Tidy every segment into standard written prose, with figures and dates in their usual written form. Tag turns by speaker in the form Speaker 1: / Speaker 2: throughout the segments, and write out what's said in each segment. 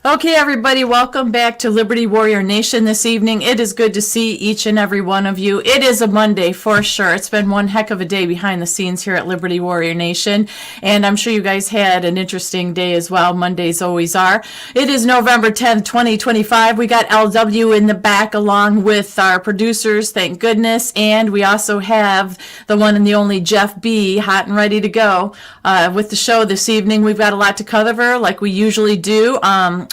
Speaker 1: Okay, everybody, welcome back to Liberty Warrior Nation this evening. It is good to see each and every one of you. It is a Monday for sure. It's been one heck of a day behind the scenes here at Liberty Warrior Nation, and I'm sure you guys had an interesting day as well. Mondays always are. It is November 10th, 2025. We got LW in the back along with our producers, thank goodness, and we also have the one and the only Jeff B. hot and ready to go with the show this evening. We've got a lot to cover like we usually do.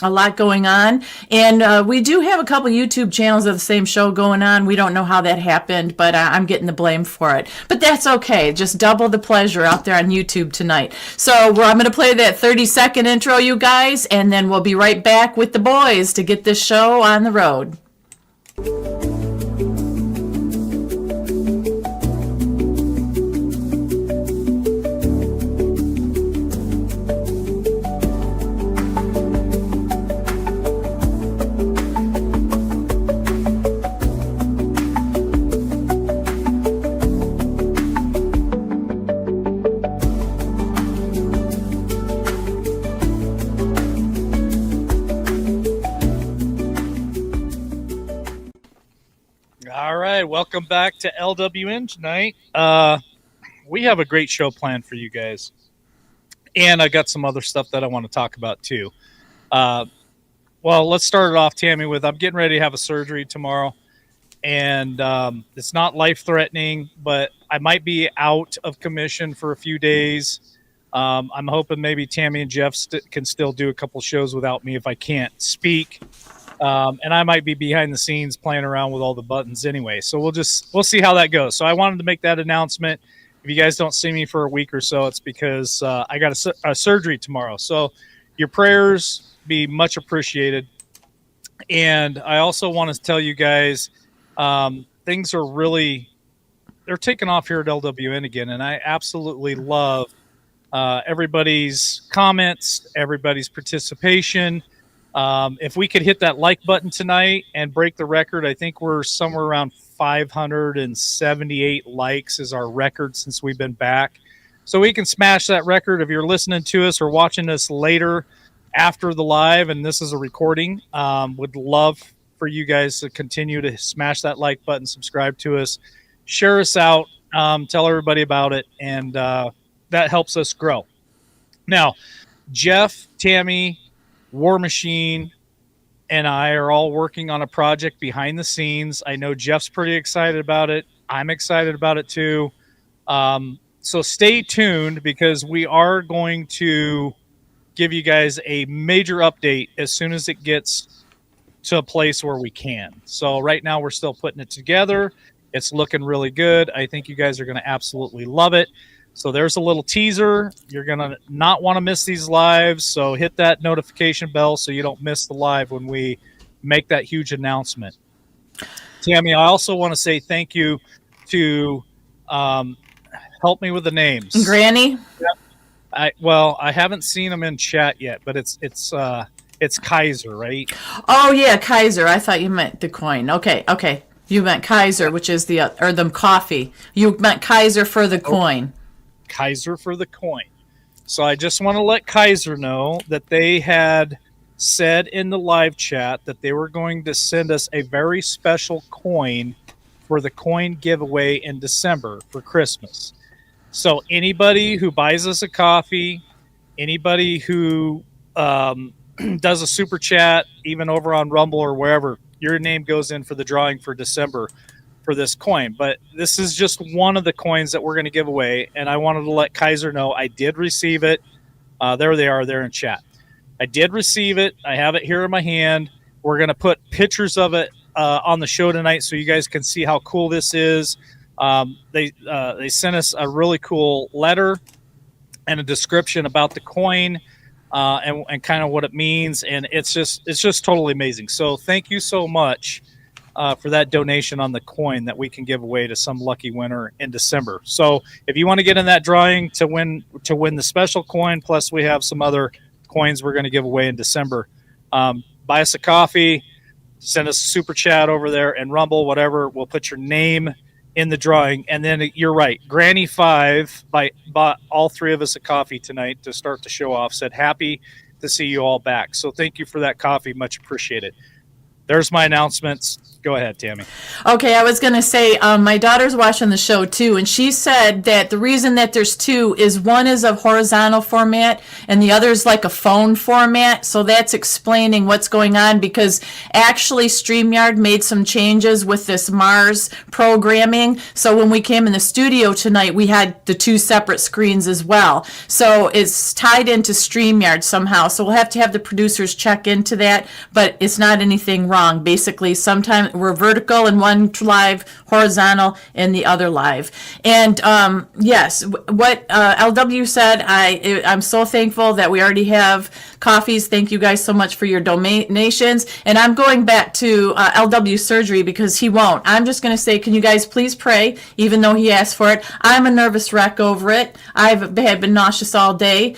Speaker 1: A lot going on, and we do have a couple YouTube channels of the same show going on. We don't know how that happened, but I'm getting the blame for it. But that's okay. Just double the pleasure out there on YouTube tonight. So I'm going to play that 30-second intro, you guys, and then we'll be right back with the boys to get this show on the road.
Speaker 2: All right, welcome back to LWN tonight. We have a great show planned for you guys, and I got some other stuff that I want to talk about too. Well, let's start it off, Tammy, with I'm getting ready to have a surgery tomorrow, and it's not life-threatening, but I might be out of commission for a few days. I'm hoping maybe Tammy and Jeff can still do a couple shows without me if I can't speak. And I might be behind the scenes playing around with all the buttons anyway. So we'll see how that goes. So I wanted to make that announcement. If you guys don't see me for a week or so, it's because I got a surgery tomorrow. So your prayers be much appreciated. And I also want to tell you guys, things are they're taking off here at LWN again. And I absolutely love everybody's comments, everybody's participation. If we could hit that like button tonight and break the record, I think we're somewhere around 578 likes is our record since we've been back. So we can smash that record. If you're listening to us or watching us later after the live, and this is a recording, would love for you guys to continue to smash that like button, subscribe to us, share us out, tell everybody about it, and that helps us grow. Now, Jeff, Tammy, War Machine, and I are all working on a project behind the scenes. I know Jeff's pretty excited about it. I'm excited about it too. So stay tuned because we are going to give you guys a major update as soon as it gets to a place where we can. So right now we're still putting it together. It's looking really good. I think you guys are going to absolutely love it. So there's a little teaser. You're going to not want to miss these lives. So hit that notification bell so you don't miss the live when we make that huge announcement. Tammy, I also want to say thank you to help me with the names.
Speaker 1: Granny?
Speaker 2: I haven't seen them in chat yet, but it's Kaiser, right?
Speaker 1: Oh, yeah, Kaiser. I thought you meant the coin. Okay. You meant Kaiser, which is the coffee. You meant Kaiser for the coin.
Speaker 2: Kaiser for the coin. So I just want to let Kaiser know that they had said in the live chat that they were going to send us a very special coin for the coin giveaway in December for Christmas. So anybody who buys us a coffee, anybody who does a super chat, even over on Rumble or wherever, your name goes in for the drawing for December for this coin. But this is just one of the coins that we're going to give away, and I wanted to let Kaiser know I did receive it. There they are there in chat. I did receive it. I have it here in my hand. We're going to put pictures of it on the show tonight so you guys can see how cool this is. They sent us a really cool letter and a description about the coin and kind of what it means, and it's just totally amazing. So thank you so much for that donation on the coin that we can give away to some lucky winner in December. So if you want to get in that drawing to win the special coin, plus we have some other coins we're going to give away in December, buy us a coffee, send us a super chat over there and Rumble, whatever. We'll put your name in the drawing. And then you're right. Granny 5 bought all three of us a coffee tonight to start the show off, said happy to see you all back. So thank you for that coffee. Much appreciated. There's my announcements. Go ahead, Tammy.
Speaker 1: Okay, I was going to say, my daughter's watching the show too, and she said that the reason that there's two is one is a horizontal format and the other is like a phone format. So that's explaining what's going on, because actually StreamYard made some changes with this Mars programming. So when we came in the studio tonight, we had the two separate screens as well. So it's tied into StreamYard somehow. So we'll have to have the producers check into that, but it's not anything wrong. Basically, sometimes we're vertical in one live, horizontal in the other live. And yes, what LW said, I'm so thankful that we already have coffees. Thank you guys so much for your donations. And I'm going back to LW surgery because he won't. I'm just going to say, can you guys please pray, even though he asked for it? I'm a nervous wreck over it. I've been nauseous all day.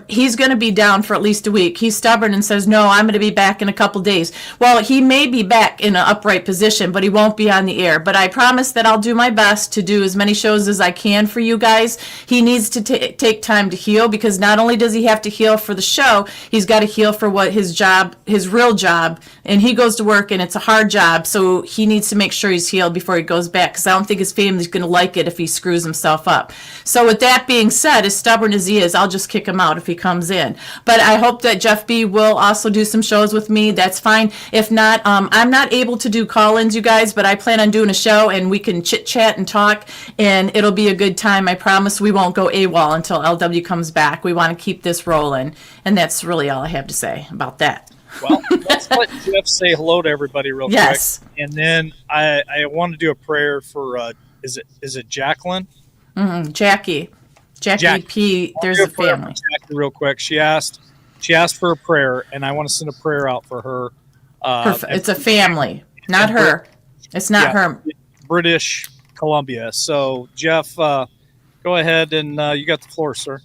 Speaker 1: He's going to be down for at least a week. He's stubborn and says, no, I'm going to be back in a couple days. Well, he may be back in an upright position, but he won't be on the air. But I promise that I'll do my best to do as many shows as I can for you guys. He needs to take time to heal, because not only does he have to heal for the show, he's got to heal for what his job, his real job, and he goes to work and it's a hard job. So he needs to make sure he's healed before he goes back, because I don't think his family's going to like it if he screws himself up. So with that being said, as stubborn as he is, I'll just kick him out if he comes in. But I hope that Jeff B will also do some shows with me. That's fine. If not, I'm not able to do call-ins, you guys, but I plan on doing a show and we can chit-chat and talk, and it'll be a good time. I promise we won't go AWOL until LW comes back. We want to keep this rolling, and that's really all I have to say about that.
Speaker 2: Well, let's let Jeff say hello to everybody real
Speaker 1: Yes.
Speaker 2: quick. And then I want to do a prayer for, is it Jacqueline?
Speaker 1: Jackie P. There's a family.
Speaker 2: Jackie real quick. She asked for a prayer, and I want to send a prayer out for her.
Speaker 1: It's a family, not her. It's not her.
Speaker 2: British Columbia. So, Jeff, go ahead and you got the floor, sir.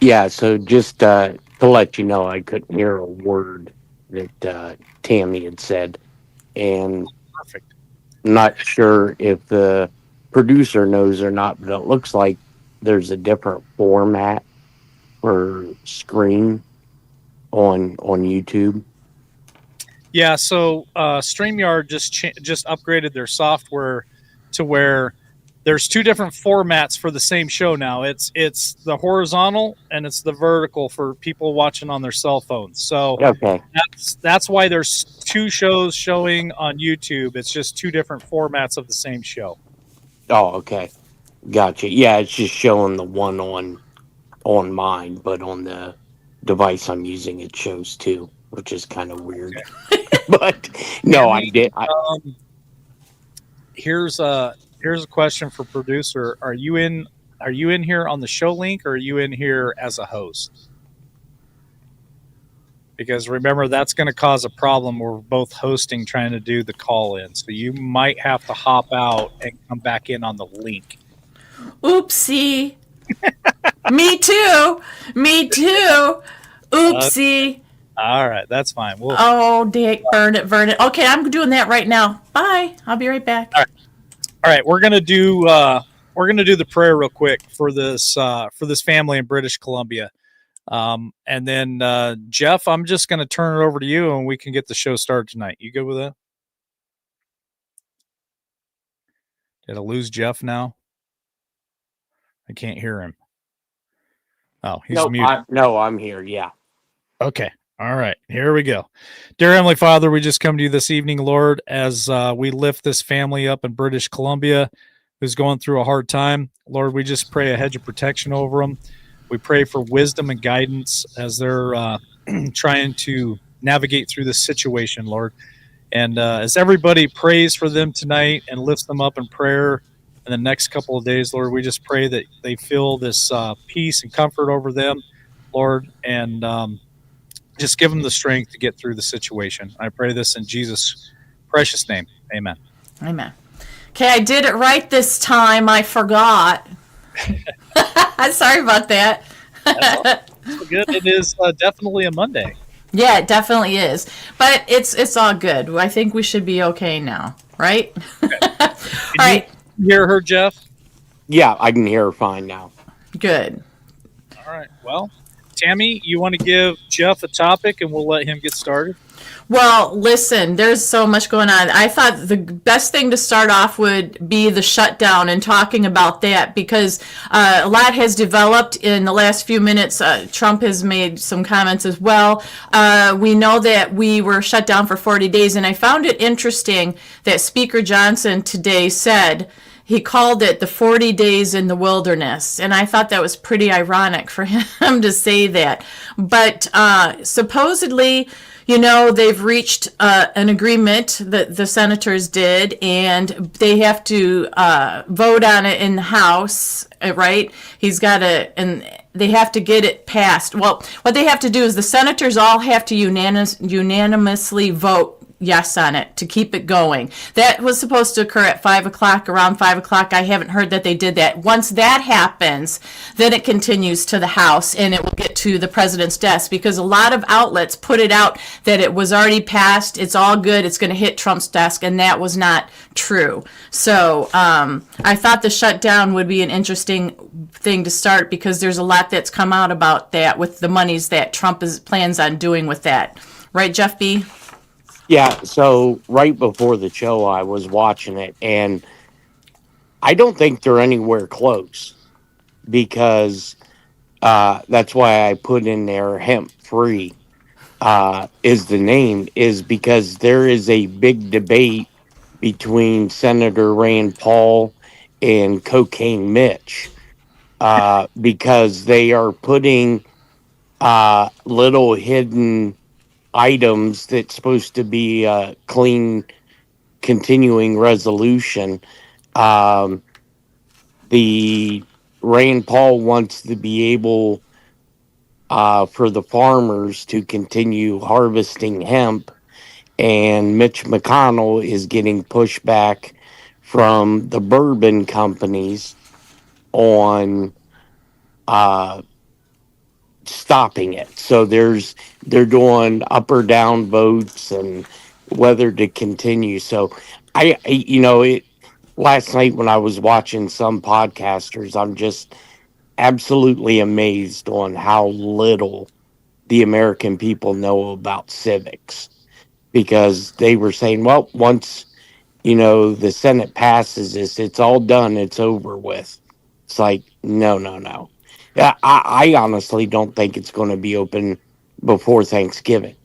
Speaker 3: Yeah, so just to let you know, I couldn't hear a word that Tammy had said. And
Speaker 2: Perfect.
Speaker 3: I'm not sure if the producer knows or not, but it looks like there's a different format for screen on YouTube.
Speaker 2: Yeah, so StreamYard just upgraded their software to where there's two different formats for the same show now. It's the horizontal and it's the vertical for people watching on their cell phones. So
Speaker 3: Okay.
Speaker 2: that's why there's two shows showing on YouTube. It's just two different formats of the same show.
Speaker 3: Oh, okay. Gotcha. Yeah, it's just showing the one on mine, but on the device I'm using, it shows two, which is kind of weird. But no, I did.
Speaker 2: Here's a question for producer. Are you in here on the show link, or are you in here as a host? Because remember, that's going to cause a problem. We're both hosting, trying to do the call in. So you might have to hop out and come back in on the link.
Speaker 1: Oopsie. Me too. Oopsie.
Speaker 2: All right, that's fine.
Speaker 1: Oh, Dick, burn it. Okay, I'm doing that right now. Bye. I'll be right back.
Speaker 2: All right, we're gonna do the prayer real quick for this family in British Columbia, and then Jeff, I'm just gonna turn it over to you, and we can get the show started tonight. You good with that? Did I lose Jeff now? I can't hear him. Oh, he's muted.
Speaker 3: I'm here. Yeah.
Speaker 2: Okay. All right, here we go. Dear Heavenly Father, we just come to you this evening, Lord, as we lift this family up in British Columbia who's going through a hard time. Lord, we just pray a hedge of protection over them. We pray for wisdom and guidance as they're trying to navigate through this situation, Lord. And as everybody prays for them tonight and lifts them up in prayer in the next couple of days, Lord, we just pray that they feel this peace and comfort over them, Lord, and just give them the strength to get through the situation. I pray this in Jesus' precious name. Amen.
Speaker 1: Amen. Okay, I did it right this time. I forgot. Sorry about that.
Speaker 2: That's good. It is definitely a Monday.
Speaker 1: Yeah, it definitely is. But it's all good. I think we should be okay now, right?
Speaker 2: Okay.
Speaker 1: All right.
Speaker 2: You hear her, Jeff?
Speaker 3: Yeah, I can hear her fine now.
Speaker 1: Good.
Speaker 2: All right. Well, Tammy, you want to give Jeff a topic and we'll let him get started?
Speaker 1: Well, listen, there's so much going on. I thought the best thing to start off would be the shutdown and talking about that because a lot has developed in the last few minutes. Trump has made some comments as well. We know that we were shut down for 40 days, and I found it interesting that Speaker Johnson today said he called it the 40 days in the wilderness. And I thought that was pretty ironic for him to say that. But supposedly, they've reached an agreement that the senators did, and they have to vote on it in the House, right? He's got to, and they have to get it passed. Well, what they have to do is the senators all have to unanimously vote yes on it to keep it going. That was supposed to occur at 5 o'clock, around 5 o'clock. I haven't heard that they did that. Once that happens, then it continues to the House and it will get to the president's desk because a lot of outlets put it out that it was already passed. It's all good. It's going to hit Trump's desk, and that was not true. So I thought the shutdown would be an interesting thing to start because there's a lot that's come out about that with the monies that Trump plans on doing with that. Right, Jeff B.?
Speaker 3: Yeah, so right before the show, I was watching it, and I don't think they're anywhere close because that's why I put in there hemp free is the name, is because there is a big debate between Senator Rand Paul and Cocaine Mitch because they are putting little hidden items that's supposed to be a clean continuing resolution. The Rand Paul wants to be able for the farmers to continue harvesting hemp, and Mitch McConnell is getting pushback from the bourbon companies on stopping it. So they're doing up or down votes and whether to continue. So last night when I was watching some podcasters, I'm just absolutely amazed on how little the American people know about civics, because they were saying, well, once the Senate passes this, it's all done, it's over with. It's like, no. Yeah, I honestly don't think it's going to be open before Thanksgiving.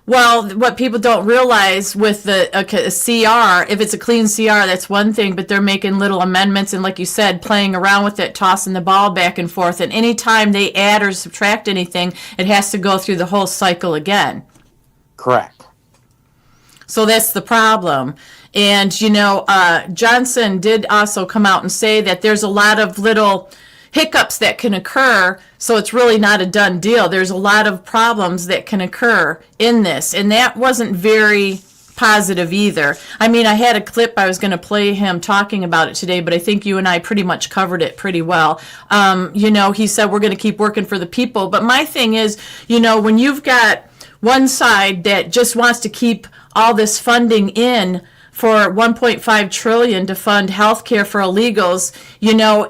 Speaker 1: Well, what people don't realize with a CR, if it's a clean CR, that's one thing, but they're making little amendments and, like you said, playing around with it, tossing the ball back and forth. And anytime they add or subtract anything, it has to go through the whole cycle again.
Speaker 3: Correct.
Speaker 1: So that's the problem. And, Johnson did also come out and say that there's a lot of little hiccups that can occur, so it's really not a done deal. There's a lot of problems that can occur in this, and that wasn't very positive either. I mean, I had a clip I was going to play him talking about it today, but I think you and I pretty much covered it pretty well. He said we're going to keep working for the people, but my thing is, when you've got one side that just wants to keep all this funding in for $1.5 trillion to fund healthcare for illegals,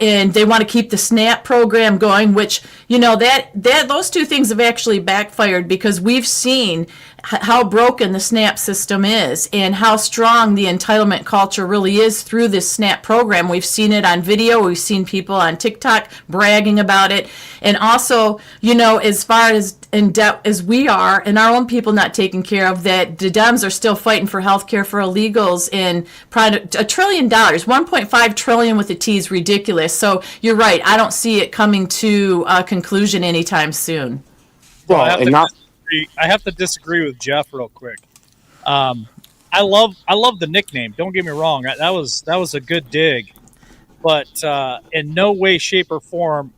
Speaker 1: and they want to keep the SNAP program going, which, that those two things have actually backfired because we've seen how broken the SNAP system is and how strong the entitlement culture really is through this SNAP program. We've seen it on video. We've seen people on TikTok bragging about it. And also, as far as in debt as we are and our own people not taken care of, that the Dems are still fighting for health care for illegals and $1 trillion, $1.5 trillion with a T is ridiculous. So you're right. I don't see it coming to a conclusion anytime soon.
Speaker 2: Well, I have to disagree with Jeff real quick. I love the nickname. Don't get me wrong. That was a good dig, but in no way, shape, or form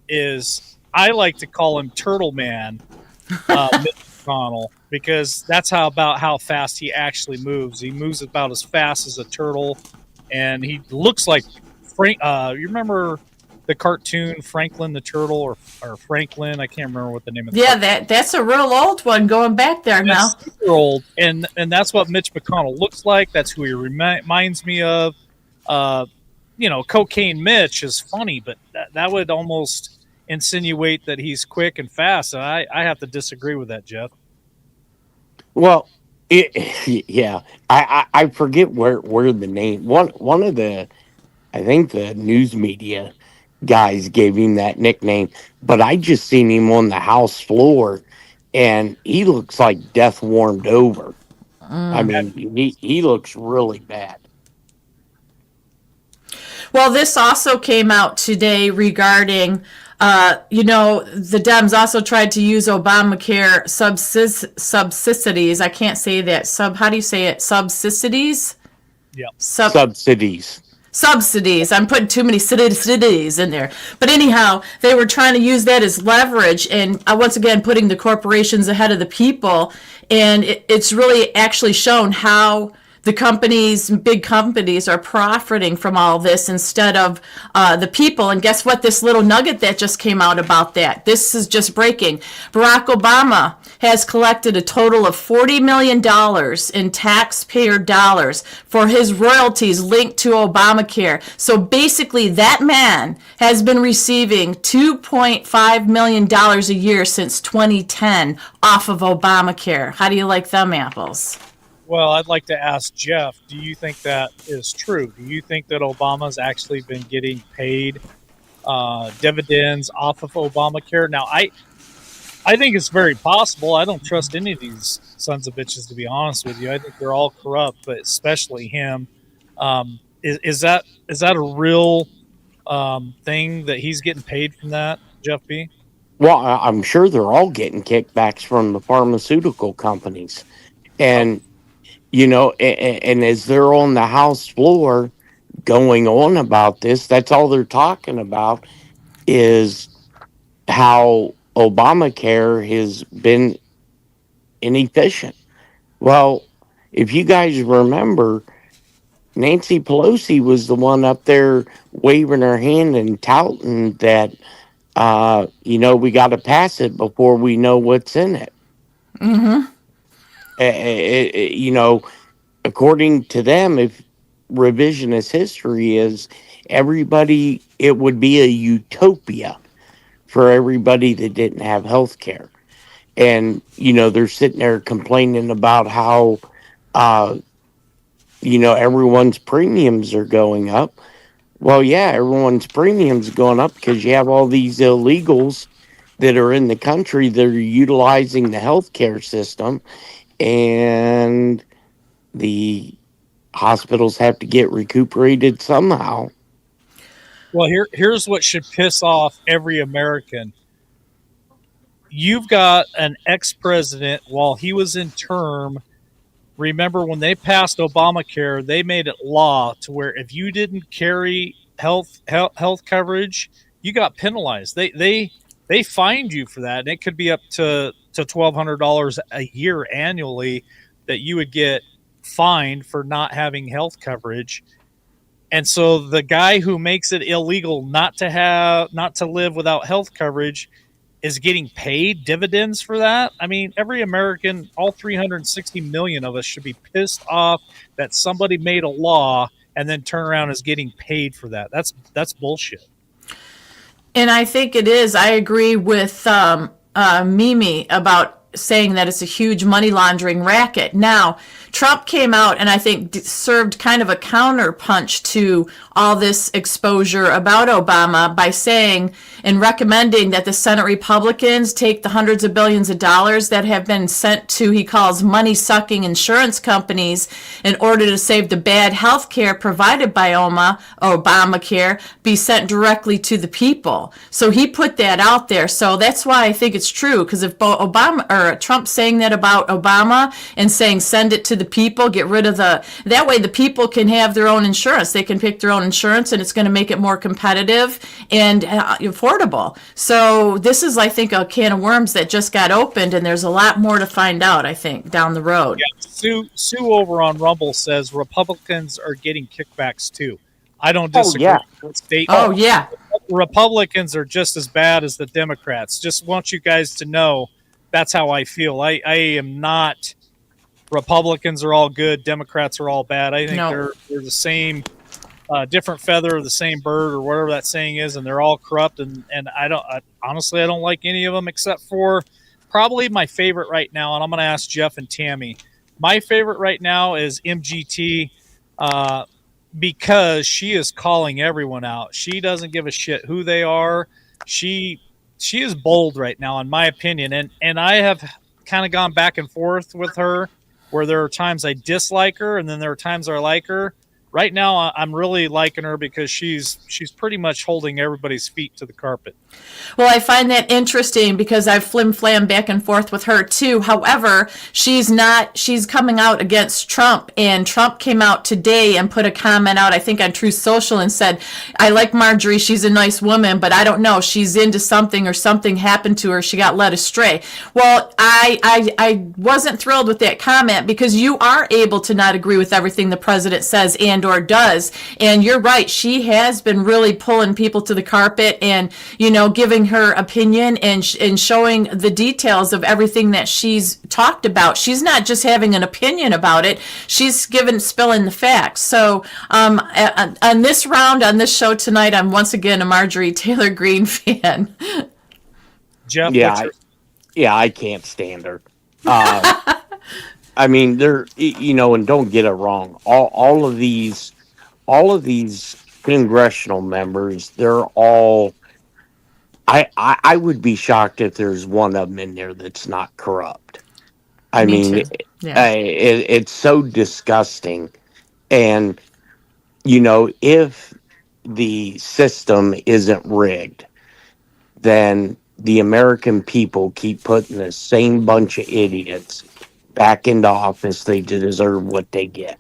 Speaker 2: I like to call him Turtle Man, Mitch McConnell, because that's about how fast he actually moves. He moves about as fast as a turtle, and he looks like Frank. You remember the cartoon Franklin the Turtle, or Franklin? I can't remember what the name of the cartoon.
Speaker 1: That's a real old one going back there now.
Speaker 2: Super old, and that's what Mitch McConnell looks like. That's who he reminds me of. Cocaine Mitch is funny, but that would almost insinuate that he's quick and fast. And I have to disagree with that, Jeff.
Speaker 3: Well, yeah, I forget where the name one of the I think the news media guys gave him that nickname, but I just seen him on the house floor, and he looks like death warmed over. I mean, he looks really bad.
Speaker 1: Well, this also came out today regarding, the Dems also tried to use Obamacare subsidies. I can't say that. How do you say it? Subsidies?
Speaker 2: Yep.
Speaker 3: Subsidies.
Speaker 1: Subsidies. I'm putting too many cities in there. But anyhow, they were trying to use that as leverage and once again putting the corporations ahead of the people. And it's really actually shown how the big companies are profiting from all this instead of the people. And guess what? This little nugget that just came out about that. This is just breaking. Barack Obama has collected a total of $40 million in taxpayer dollars for his royalties linked to Obamacare. So basically, that man has been receiving $2.5 million a year since 2010 off of Obamacare. How do you like them apples?
Speaker 2: Well, I'd like to ask Jeff, do you think that is true? Do you think that Obama's actually been getting paid dividends off of Obamacare? Now, I think it's very possible. I don't trust any of these sons of bitches, to be honest with you. I think they're all corrupt, but especially him. Is that a real thing that he's getting paid from that, Jeff B?
Speaker 3: Well, I'm sure they're all getting kickbacks from the pharmaceutical companies, and and as they're on the House floor going on about this, that's all they're talking about is how Obamacare has been inefficient. Well, if you guys remember, Nancy Pelosi was the one up there waving her hand and touting that, we got to pass it before we know what's in it.
Speaker 1: Mm-hmm.
Speaker 3: According to them, if revisionist history is everybody, it would be a utopia for everybody that didn't have health care. And, they're sitting there complaining about how, everyone's premiums are going up. Well, yeah, everyone's premiums going up because you have all these illegals that are in the country that are utilizing the healthcare system, and the hospitals have to get recuperated somehow.
Speaker 2: Well, here's what should piss off every American. You've got an ex-president while he was in term. Remember when they passed Obamacare, they made it law to where if you didn't carry health coverage, you got penalized. They fined you for that, and it could be up to $1,200 a year annually that you would get fined for not having health coverage. And so the guy who makes it illegal not to live without health coverage is getting paid dividends for that. I mean, every American, all 360 million of us, should be pissed off that somebody made a law and then turn around as getting paid for that. That's bullshit.
Speaker 1: And I think it is. I agree with Mimi about saying that it's a huge money laundering racket. Now, Trump came out and I think served kind of a counter punch to all this exposure about Obama by saying and recommending that the Senate Republicans take the hundreds of billions of dollars that have been sent to, he calls, money-sucking insurance companies in order to save the bad health care provided by Obamacare be sent directly to the people. So he put that out there. So that's why I think it's true, because if Trump saying that about Obama and saying send it to the people, get rid of that way the people can have their own insurance. They can pick their own insurance, and it's going to make it more competitive and affordable. So this is, I think, a can of worms that just got opened, and there's a lot more to find out, I think, down the road.
Speaker 2: Yeah, Sue over on Rumble says Republicans are getting kickbacks too. I don't disagree.
Speaker 1: Oh, yeah.
Speaker 2: Republicans are just as bad as the Democrats. Just want you guys to know that's how I feel. I am not Republicans are all good, Democrats are all bad. I think they're the same different feather of the same bird, or whatever that saying is, and they're all corrupt. And honestly, I don't like any of them except for probably my favorite right now. And I'm going to ask Jeff and Tammy. My favorite right now is MGT. Because she is calling everyone out. She doesn't give a shit who they are. She is bold right now, in my opinion. And I have kind of gone back and forth with her, where there are times I dislike her, and then there are times I like her. Right now, I'm really liking her because she's pretty much holding everybody's feet to the carpet.
Speaker 1: Well, I find that interesting because I've flim-flammed back and forth with her too. However, she's coming out against Trump, and Trump came out today and put a comment out, I think on Truth Social, and said, I like Marjorie, she's a nice woman, but I don't know, she's into something, or something happened to her, she got led astray. Well, I wasn't thrilled with that comment, because you are able to not agree with everything the president says and or does. And you're right, she has been really pulling people to the carpet and, giving her opinion and showing the details of everything that she's talked about. She's not just having an opinion about it, she's spilling the facts. So on this round, on this show tonight, I'm once again a Marjorie Taylor Greene fan.
Speaker 2: Jeff,
Speaker 3: I can't stand her. I mean, and don't get it wrong. All of these congressional members, they're all. I would be shocked if there's one of them in there that's not corrupt. I mean,
Speaker 1: yeah.
Speaker 3: It's so disgusting. And, if the system isn't rigged, then the American people keep putting the same bunch of idiots back into office. They deserve what they get.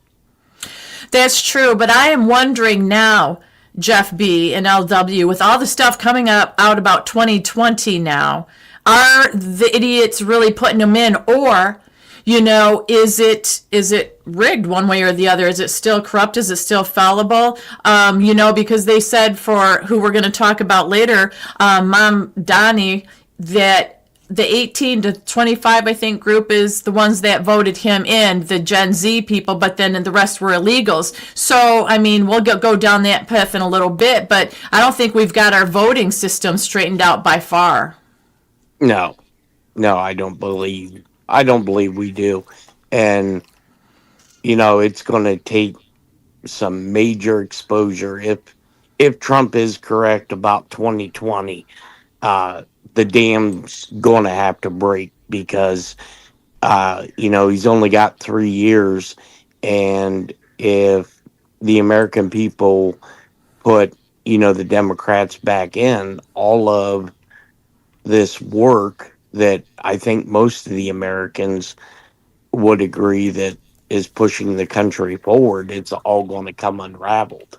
Speaker 1: That's true, but I am wondering now, Jeff B. and LW, with all the stuff coming out about 2020 now, are the idiots really putting them in, or, is it rigged one way or the other? Is it still corrupt? Is it still fallible? Because they said, for who we're going to talk about later, Mamdani, that the 18 to 25, I think, group is the ones that voted him in, the Gen Z people, but then the rest were illegals. So, I mean, we'll go down that path in a little bit, but I don't think we've got our voting system straightened out by far.
Speaker 3: No, I don't believe we do. And, it's going to take some major exposure if Trump is correct about 2020. The dam's going to have to break, because, he's only got 3 years. And if the American people put, the Democrats back in, all of this work that I think most of the Americans would agree that is pushing the country forward, it's all going to come unraveled.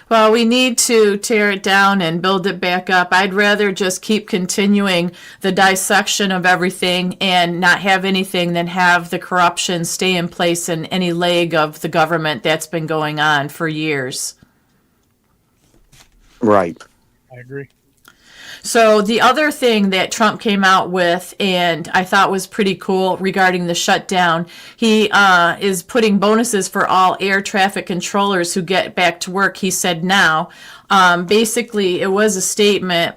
Speaker 1: Well, we need to tear it down and build it back up. I'd rather just keep continuing the dissection of everything and not have anything than have the corruption stay in place in any leg of the government that's been going on for years.
Speaker 3: Right.
Speaker 2: I agree.
Speaker 1: So the other thing that Trump came out with, and I thought was pretty cool regarding the shutdown, he is putting bonuses for all air traffic controllers who get back to work, he said now. Basically, it was a statement.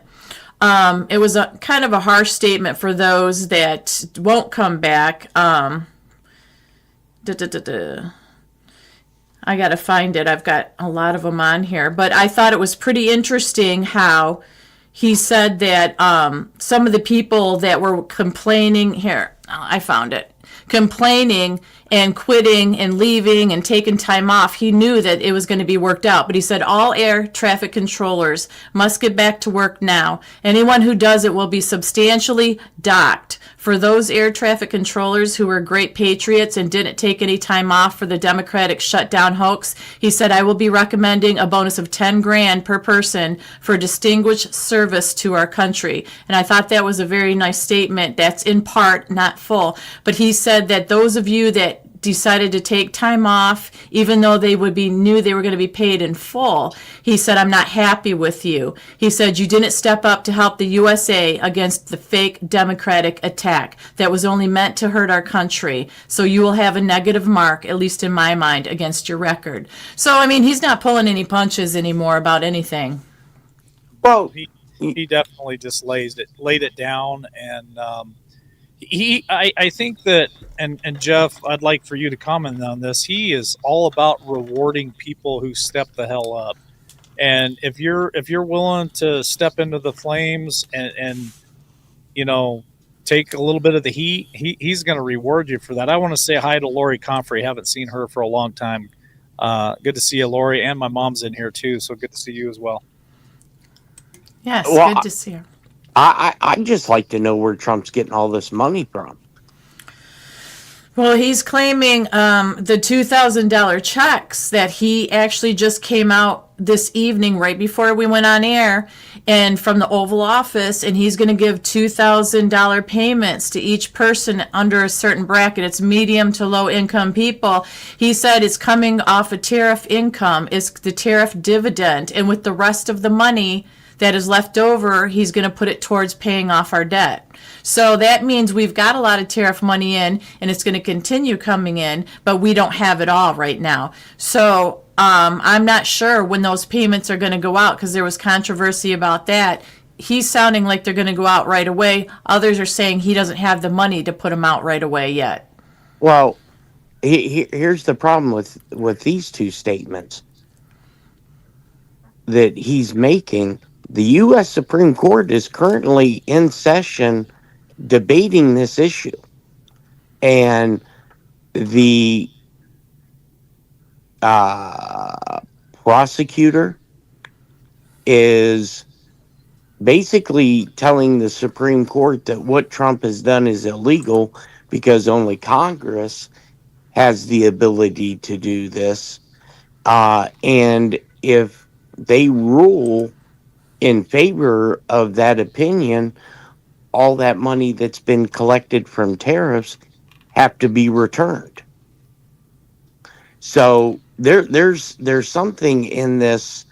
Speaker 1: It was a kind of a harsh statement for those that won't come back. I got to find it. I've got a lot of them on here. But I thought it was pretty interesting how he said that some of the people that were complaining, here, I found it, complaining and quitting and leaving and taking time off, he knew that it was going to be worked out. But he said all air traffic controllers must get back to work now. Anyone who does it will be substantially docked. For those air traffic controllers who were great patriots and didn't take any time off for the Democratic shutdown hoax, he said, I will be recommending a bonus of $10,000 per person for distinguished service to our country. And I thought that was a very nice statement. That's in part, not full. But he said that those of you that decided to take time off, even though knew they were going to be paid in full. He said, I'm not happy with you. He said, you didn't step up to help the USA against the fake Democratic attack that was only meant to hurt our country. So you will have a negative mark, at least in my mind, against your record. So, I mean, he's not pulling any punches anymore about anything.
Speaker 3: Well,
Speaker 2: He definitely just laid it down, and I think that, and Jeff, I'd like for you to comment on this. He is all about rewarding people who step the hell up, and if you're willing to step into the flames and take a little bit of the heat, he's going to reward you for that. I want to say hi to Lori Comfrey. Haven't seen her for a long time. Good to see you, Lori, and my mom's in here too, so good to see you as well.
Speaker 1: Yes,
Speaker 3: well,
Speaker 1: good to see her.
Speaker 3: I'd just like to know where Trump's getting all this money from.
Speaker 1: Well, he's claiming the $2,000 checks that he actually just came out this evening right before we went on air and from the Oval Office, and he's going to give $2,000 payments to each person under a certain bracket. It's medium to low income people. He said it's coming off a tariff income. It's the tariff dividend, and with the rest of the money that is left over, he's going to put it towards paying off our debt. So that means we've got a lot of tariff money in, and it's going to continue coming in, but we don't have it all right now. So I'm not sure when those payments are going to go out, because there was controversy about that. He's sounding like they're going to go out right away. Others are saying he doesn't have the money to put them out right away yet.
Speaker 3: Well, here's the problem with these two statements that he's making. The U.S. Supreme Court is currently in session debating this issue. And the prosecutor is basically telling the Supreme Court that what Trump has done is illegal because only Congress has the ability to do this. And if they rule in favor of that opinion, all that money that's been collected from tariffs have to be returned. So there's something in this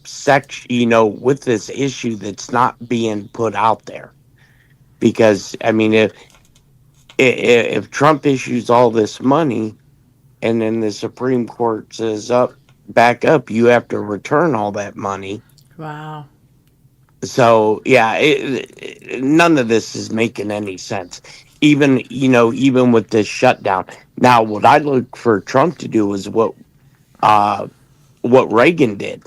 Speaker 3: section, with this issue that's not being put out there. Because I mean, if Trump issues all this money and then the Supreme Court says back up, you have to return all that money.
Speaker 1: Wow.
Speaker 3: So yeah, none of this is making any sense. Even with this shutdown. Now, what I look for Trump to do is what Reagan did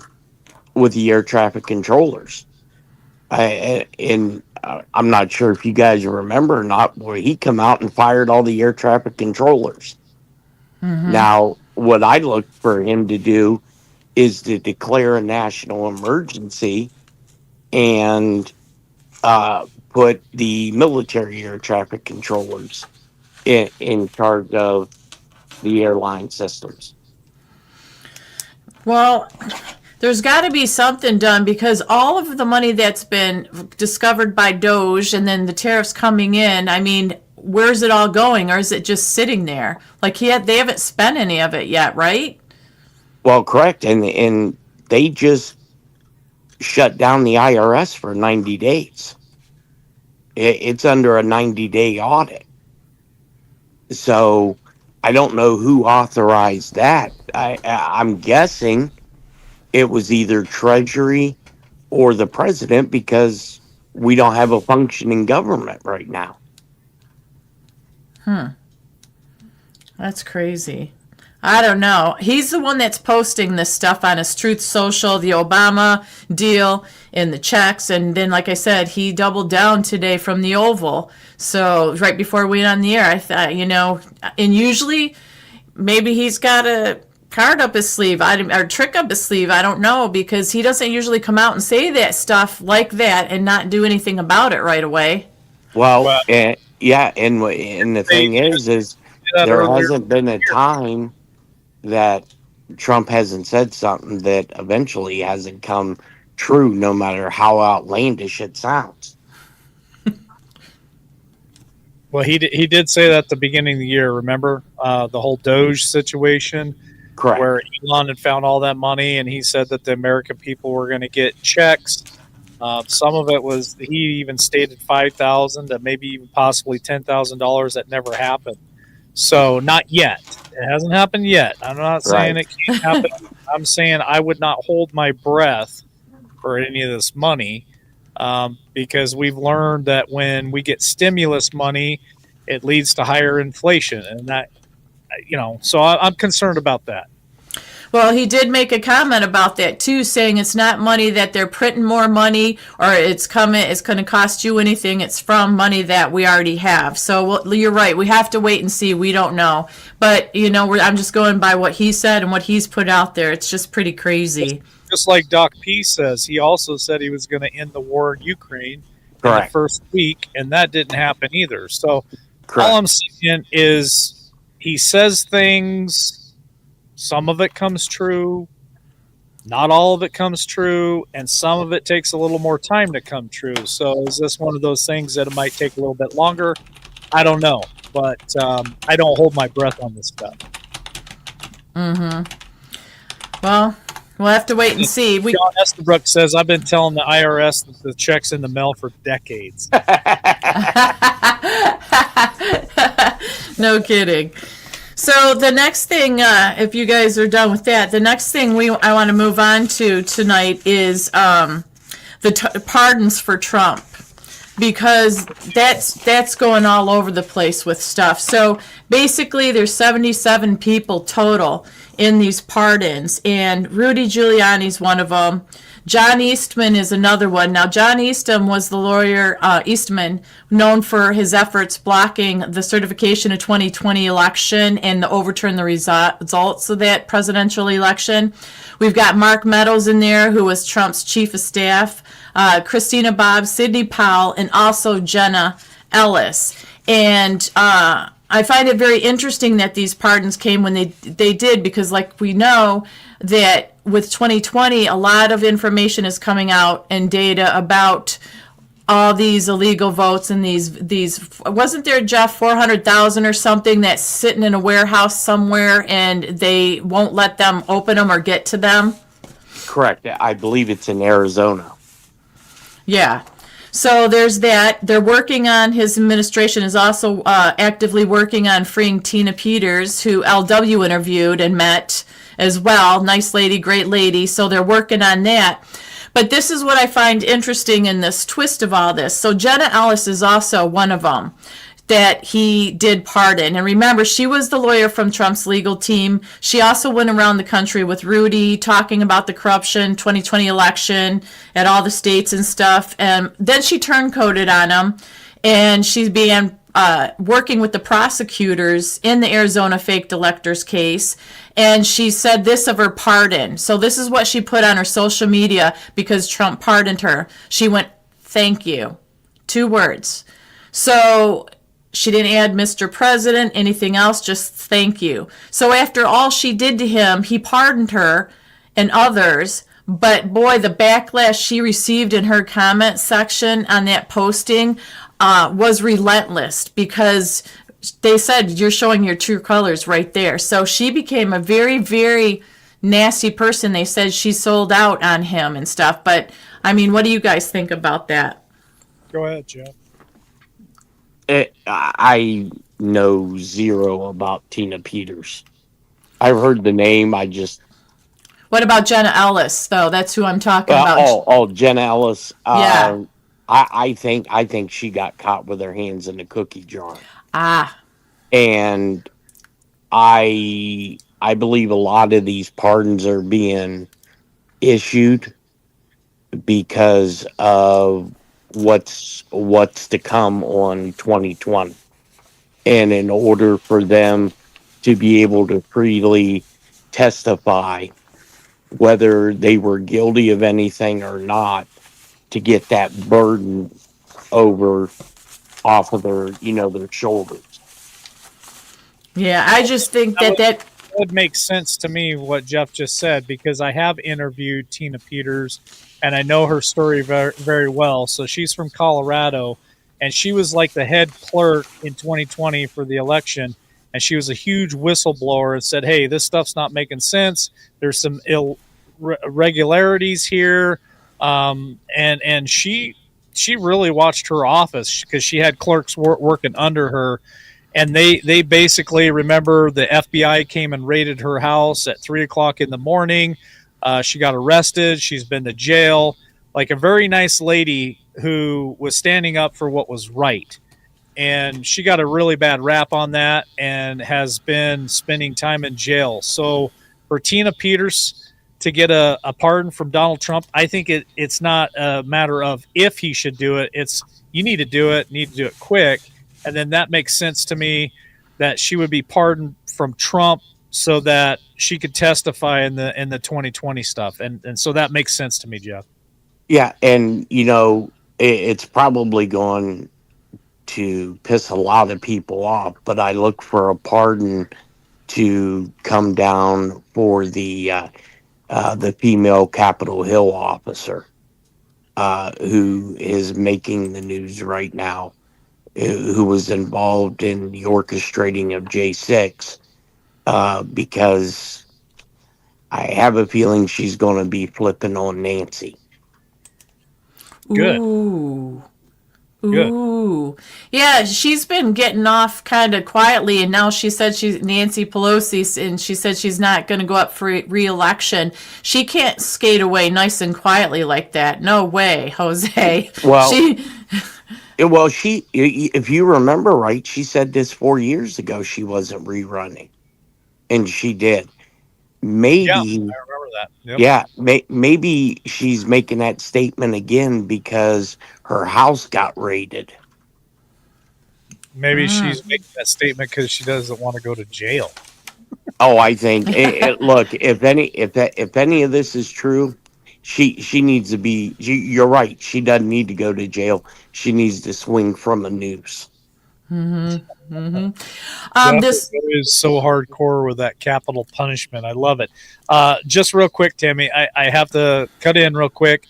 Speaker 3: with the air traffic controllers. I'm not sure if you guys remember or not, where he come out and fired all the air traffic controllers. Mm-hmm. Now, what I look for him to do is to declare a national emergency and put the military air traffic controllers in charge of the airline systems.
Speaker 1: Well, there's got to be something done, because all of the money that's been discovered by Doge and then the tariffs coming in, I mean, where's it all going? Or is it just sitting there? Like they haven't spent any of it yet, right?
Speaker 3: Well, correct. And they just shut down the IRS for 90 days. It's under a 90-day audit. So I don't know who authorized that. I'm guessing it was either Treasury or the president, because we don't have a functioning government right now.
Speaker 1: That's crazy. I don't know. He's the one that's posting this stuff on his Truth Social, the Obama deal and the checks. And then, like I said, he doubled down today from the Oval. So right before we went on the air, I thought, and usually maybe he's got a card up his sleeve, or trick up his sleeve. I don't know, because he doesn't usually come out and say that stuff like that and not do anything about it right away.
Speaker 3: Well, yeah. And the thing is there hasn't been a time that Trump hasn't said something that eventually hasn't come true, no matter how outlandish it sounds.
Speaker 2: Well, he did say that at the beginning of the year. Remember the whole Doge situation
Speaker 3: Correct.
Speaker 2: where Elon had found all that money, and he said that the American people were going to get checks. Some of it was he even stated 5,000 to maybe even possibly $10,000. That never happened. So not yet. It hasn't happened yet. I'm not saying
Speaker 3: Right.
Speaker 2: it can't happen. I'm saying I would not hold my breath for any of this money because we've learned that when we get stimulus money, it leads to higher inflation, and that So I'm concerned about that.
Speaker 1: Well, he did make a comment about that too, saying it's not money that they're printing more money or it's going to cost you anything. It's from money that we already have. So you're right. We have to wait and see. We don't know. But, I'm just going by what he said and what he's put out there. It's just pretty crazy.
Speaker 2: Just like Doc P says, he also said he was going to end the war in Ukraine in the first week, and that didn't happen either. So all I'm saying is he says things. Some of it comes true, not all of it comes true, and some of it takes a little more time to come true. So is this one of those things that it might take a little bit longer? I don't know, but I don't hold my breath on this stuff.
Speaker 1: Mm-hmm. Well, we'll have to wait and see.
Speaker 2: John Estabrook says, I've been telling the IRS that the check's in the mail for decades.
Speaker 1: No kidding. So the next thing, if you guys are done with that, the next thing I want to move on to tonight is the pardons for Trump, because that's going all over the place with stuff. So basically, there's 77 people total in these pardons, and Rudy Giuliani's one of them. John Eastman is another one. Now, John Eastman was the lawyer, Eastman, known for his efforts blocking the certification of 2020 election and to overturn the results of that presidential election. We've got Mark Meadows in there, who was Trump's chief of staff, Christina Bobb, Sidney Powell, and also Jenna Ellis. And I find it very interesting that these pardons came when they did, because like we know that with 2020, a lot of information is coming out and data about all these illegal votes and these wasn't there, Jeff, 400,000 or something that's sitting in a warehouse somewhere and they won't let them open them or get to them?
Speaker 3: Correct. I believe it's in Arizona.
Speaker 1: Yeah. So there's that. They're working on, his administration is also actively working on freeing Tina Peters, who LW interviewed and met as well. Nice lady, great lady. So they're working on that. But this is what I find interesting in this twist of all this. So Jenna Ellis is also one of them that he did pardon. And remember, she was the lawyer from Trump's legal team. She also went around the country with Rudy talking about the corruption, 2020 election at all the states and stuff. And then she turncoated on him, and she began working with the prosecutors in the Arizona fake electors case. And she said this of her pardon. So this is what she put on her social media because Trump pardoned her. She went, "Thank you." 2 words. So she didn't add Mr. President, anything else, just thank you. So after all she did to him, he pardoned her and others. But boy, the backlash she received in her comment section on that posting was relentless, because they said, you're showing your true colors right there. So she became a very, very nasty person. They said she sold out on him and stuff. But, I mean, what do you guys think about that?
Speaker 2: Go ahead, Jeff.
Speaker 3: I know zero about Tina Peters. I've heard the name.
Speaker 1: What about Jenna Ellis, though? That's who I'm talking about.
Speaker 3: Jenna Ellis.
Speaker 1: Yeah.
Speaker 3: I think she got caught with her hands in the cookie jar. And I believe a lot of these pardons are being issued because of what's to come on 2020. And in order for them to be able to freely testify whether they were guilty of anything or not, to get that burden off of their shoulders.
Speaker 1: Yeah, I just think that
Speaker 2: would make sense to me what Jeff just said, because I have interviewed Tina Peters and I know her story very, very well. So she's from Colorado, and she was like the head clerk in 2020 for the election, and she was a huge whistleblower and said, "Hey, this stuff's not making sense. There's some irregularities here," and she really watched her office because she had clerks working under her, and they basically remember the FBI came and raided her house at 3 o'clock in the morning. She got arrested. She's been to jail. Like a very nice lady who was standing up for what was right. And she got a really bad rap on that and has been spending time in jail. So for Tina Peters to get a pardon from Donald Trump, I think it's not a matter of if he should do it. It's you need to do it quick. And then that makes sense to me that she would be pardoned from Trump so that she could testify in the 2020 stuff. And so that makes sense to me, Jeff.
Speaker 3: Yeah, and it's probably going to piss a lot of people off, but I look for a pardon to come down for the female Capitol Hill officer who is making the news right now, who was involved in the orchestrating of J6, because I have a feeling she's going to be flipping on Nancy.
Speaker 2: Good.
Speaker 1: Ooh.
Speaker 2: Good.
Speaker 1: Ooh. Yeah, she's been getting off kind of quietly, and now she said she's Nancy Pelosi, and she said she's not going to go up for re-election. She can't skate away nice and quietly like that. No way, Jose.
Speaker 3: Well,
Speaker 1: she
Speaker 3: if you remember right, she said this 4 years ago she wasn't rerunning, and she did. Maybe,
Speaker 2: Yeah, I remember that. Yep.
Speaker 3: yeah, maybe she's making that statement again because her house got raided.
Speaker 2: Maybe she's making that statement because she doesn't want to go to jail.
Speaker 3: Oh, I think. Look, if any of this is true, she needs to be. You're right. She doesn't need to go to jail. She needs to swing from a noose.
Speaker 1: this
Speaker 2: Is so hardcore with that capital punishment. I love it. Just real quick, Tammy, I have to cut in real quick.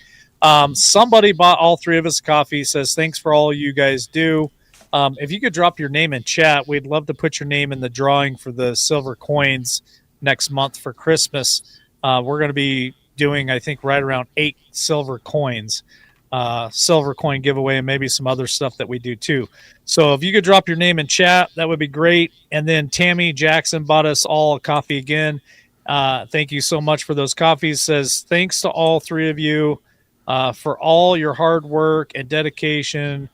Speaker 2: Somebody bought all three of us coffee. Says thanks for all you guys do. If you could drop your name in chat, we'd love to put your name in the drawing for the silver coins next month for Christmas. We're going to be doing, I think, right around 8 silver coins. Silver coin giveaway and maybe some other stuff that we do too. So if you could drop your name in chat, that would be great. And then Tammy Jackson bought us all a coffee again. Thank you so much for those coffees. Says thanks to all three of you for all your hard work and dedication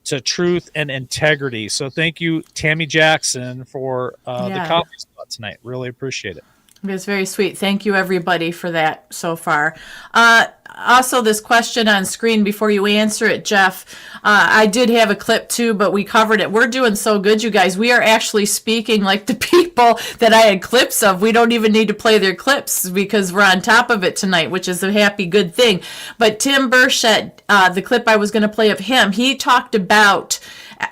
Speaker 2: to truth and integrity. So thank you, Tammy Jackson, for the coffee spot tonight. Really appreciate it.
Speaker 1: It's very sweet. Thank you, everybody, for that so far. Also, this question on screen before you answer it, Jeff, I did have a clip too, but we covered it. We're doing so good, you guys. We are actually speaking like the people that I had clips of. We don't even need to play their clips because we're on top of it tonight, which is a happy, good thing. But Tim Burchett, the clip I was going to play of him, he talked about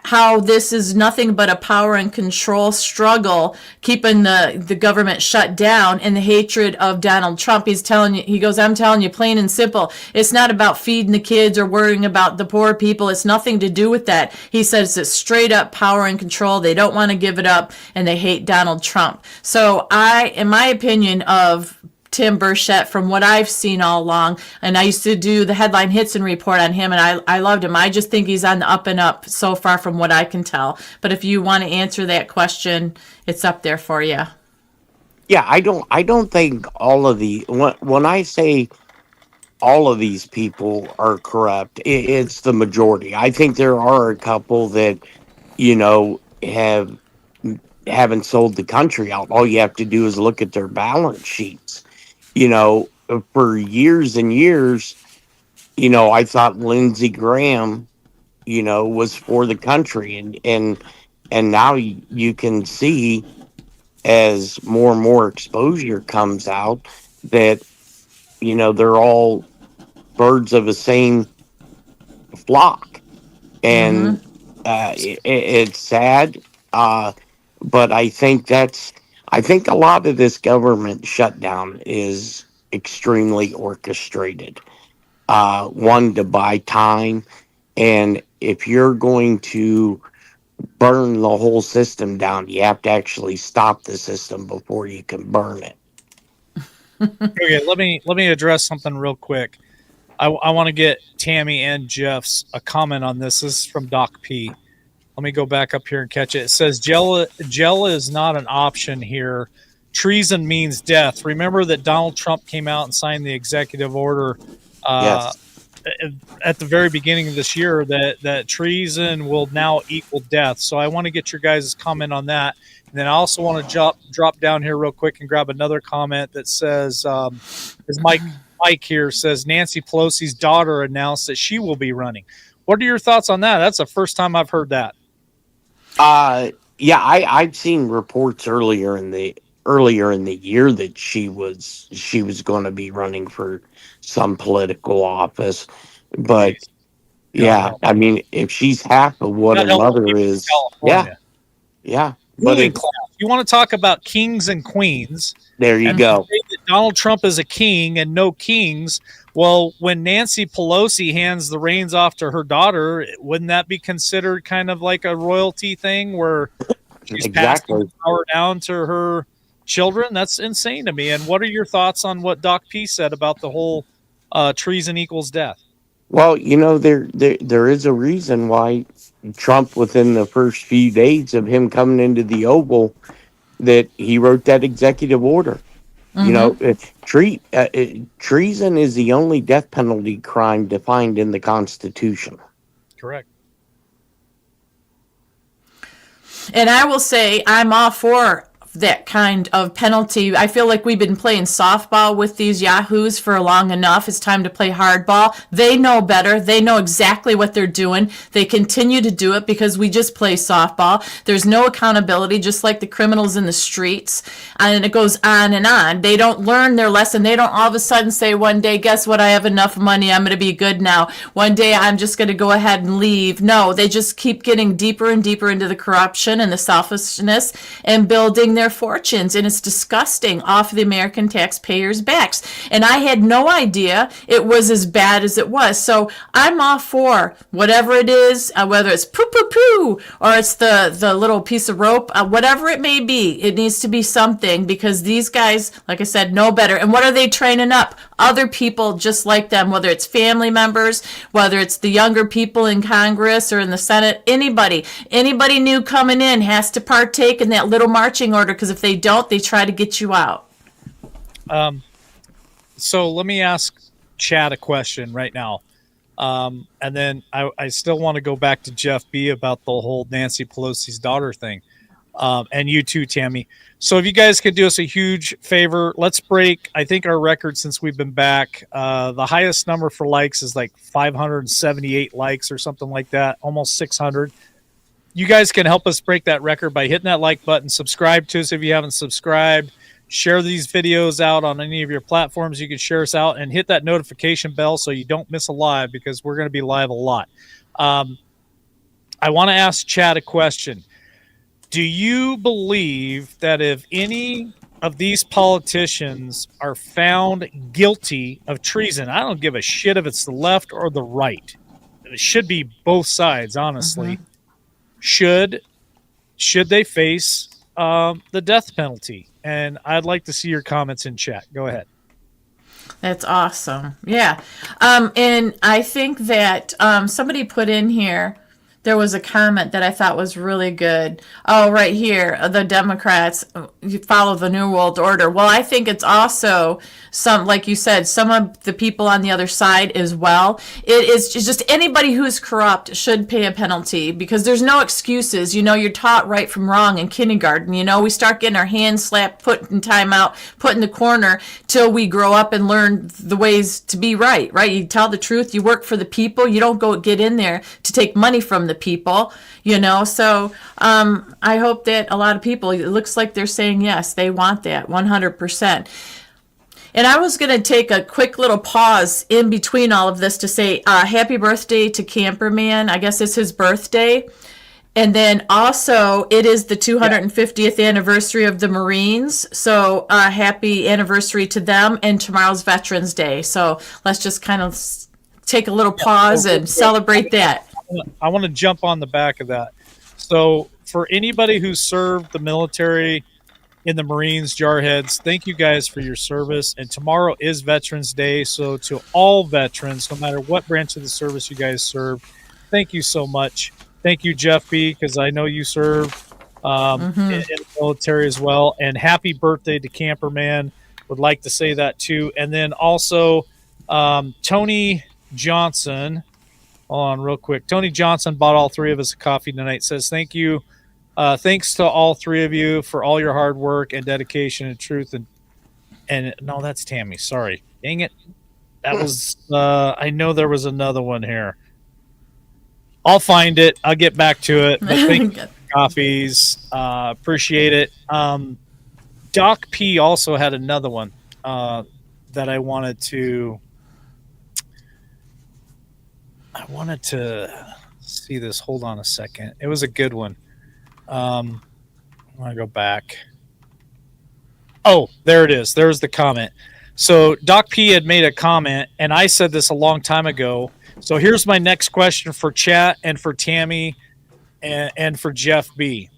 Speaker 1: how this is nothing but a power and control struggle, keeping the government shut down, and the hatred of Donald Trump. He goes, I'm telling you, plain and simple, it's not about feeding the kids or worrying about the poor people. It's nothing to do with that. He says it's straight up power and control. They don't want to give it up, and they hate Donald Trump. So in my opinion of Tim Burchett, from what I've seen all along, and I used to do the headline hits and report on him, and I loved him. I just think he's on the up and up so far from what I can tell. But if you want to answer that question, it's up there for you.
Speaker 3: Yeah, I don't think all of when I say all of these people are corrupt, it's the majority. I think there are a couple that haven't sold the country out. All you have to do is look at their balance sheets. For years and years, I thought Lindsey Graham, was for the country, and now you can see as more and more exposure comes out that they're all birds of the same flock, and it's sad, but I think a lot of this government shutdown is extremely orchestrated. One, to buy time, and if you're going to burn the whole system down, you have to actually stop the system before you can burn it.
Speaker 2: Okay, let me address something real quick. I want to get Tammy and Jeff's a comment on this. This is from Doc P. Let me go back up here and catch it. It says jail is not an option here. Treason means death. Remember that Donald Trump came out and signed the executive order
Speaker 3: Yes.
Speaker 2: at the very beginning of this year that treason will now equal death. So I want to get your guys' comment on that. And then I also want to drop down here real quick and grab another comment that says, is Mike here says Nancy Pelosi's daughter announced that she will be running. What are your thoughts on that? That's the first time I've heard that.
Speaker 3: Yeah, I'd seen reports earlier in the year that she was going to be running for some political office, but yeah, I mean, if she's half of what her mother is, yeah. But
Speaker 2: you want to talk about kings and queens?
Speaker 3: There you go.
Speaker 2: Donald Trump is a king and no kings. Well, when Nancy Pelosi hands the reins off to her daughter, wouldn't that be considered kind of like a royalty thing where she's passing the power down to her children? That's insane to me. And what are your thoughts on what Doc P said about the whole treason equals death?
Speaker 3: Well, there is a reason why Trump, within the first few days of him coming into the Oval, that he wrote that executive order. Mm-hmm. Treason is the only death penalty crime defined in the Constitution.
Speaker 2: Correct.
Speaker 1: And I will say I'm all for that kind of penalty. I feel like we've been playing softball with these yahoos for long enough. It's time to play hardball. They know better. They know exactly what they're doing. They continue to do it because we just play softball. There's no accountability, just like the criminals in the streets. And it goes on and on. They don't learn their lesson. They don't all of a sudden say one day, guess what? I have enough money. I'm going to be good now. One day I'm just going to go ahead and leave. No, they just keep getting deeper and deeper into the corruption and the selfishness and building their fortunes, and it's disgusting, off the American taxpayers' backs. And I had no idea it was as bad as it was. So I'm all for whatever it is, whether it's poo poo poo or it's the little piece of rope, whatever it may be. It needs to be something, because these guys, like I said, know better. And what are they training up? Other people just like them, whether it's family members, whether it's the younger people in Congress or in the Senate, anybody new coming in has to partake in that little marching order, because if they don't, they try to get you out.
Speaker 2: So let me ask Chad a question right now. And then I still want to go back to Jeff B about the whole Nancy Pelosi's daughter thing. And you too, Tammy. So if you guys could do us a huge favor, let's break, I think, our record since we've been back. The highest number for likes is like 578 likes or something like that, almost 600. You guys can help us break that record by hitting that like button, subscribe to us if you haven't subscribed, share these videos out on any of your platforms. You can share us out and hit that notification bell so you don't miss a live, because we're going to be live a lot. I want to ask Chad a question. Do you believe that if any of these politicians are found guilty of treason, I don't give a shit if it's the left or the right, it should be both sides, honestly. Mm-hmm. Should they face the death penalty? And I'd like to see your comments in chat. Go ahead.
Speaker 1: That's awesome. Yeah. And I think that somebody put in here, there was a comment that I thought was really good. Oh, right here, the Democrats follow the New World Order. Well, I think it's also some, like you said, some of the people on the other side as well. It is just anybody who's corrupt should pay a penalty, because there's no excuses. You're taught right from wrong in kindergarten. We start getting our hands slapped, put in timeout, put in the corner till we grow up and learn the ways to be right? You tell the truth. You work for the people. You don't go get in there to take money from the people, So I hope that a lot of people, it looks like they're saying yes, they want that 100%. And I was going to take a quick little pause in between all of this to say happy birthday to Camperman. I guess it's his birthday. And then also it is the 250th anniversary of the Marines. So happy anniversary to them, and tomorrow's Veterans Day. So let's just kind of take a little pause and celebrate that.
Speaker 2: I want to jump on the back of that. So for anybody who served the military in the Marines, Jarheads, thank you guys for your service. And tomorrow is Veterans Day. So to all veterans, no matter what branch of the service you guys serve, thank you so much. Thank you, Jeff B., because I know you served in the military as well. And happy birthday to Camperman. Would like to say that too. And then also Tony Johnson. Hold on real quick. Tony Johnson bought all three of us a coffee tonight. Says thank you. Thanks to all three of you for all your hard work and dedication and truth. And no, that's Tammy. Sorry. Dang it. That was, I know there was another one here. I'll find it. I'll get back to it. But thank you for coffees. Appreciate it. Doc P also had another one that I wanted to see this. Hold on a second. It was a good one. I want to go back. Oh, there it is. There's the comment. So Doc P had made a comment, and I said this a long time ago. So here's my next question for chat and for Tammy and for Jeff B.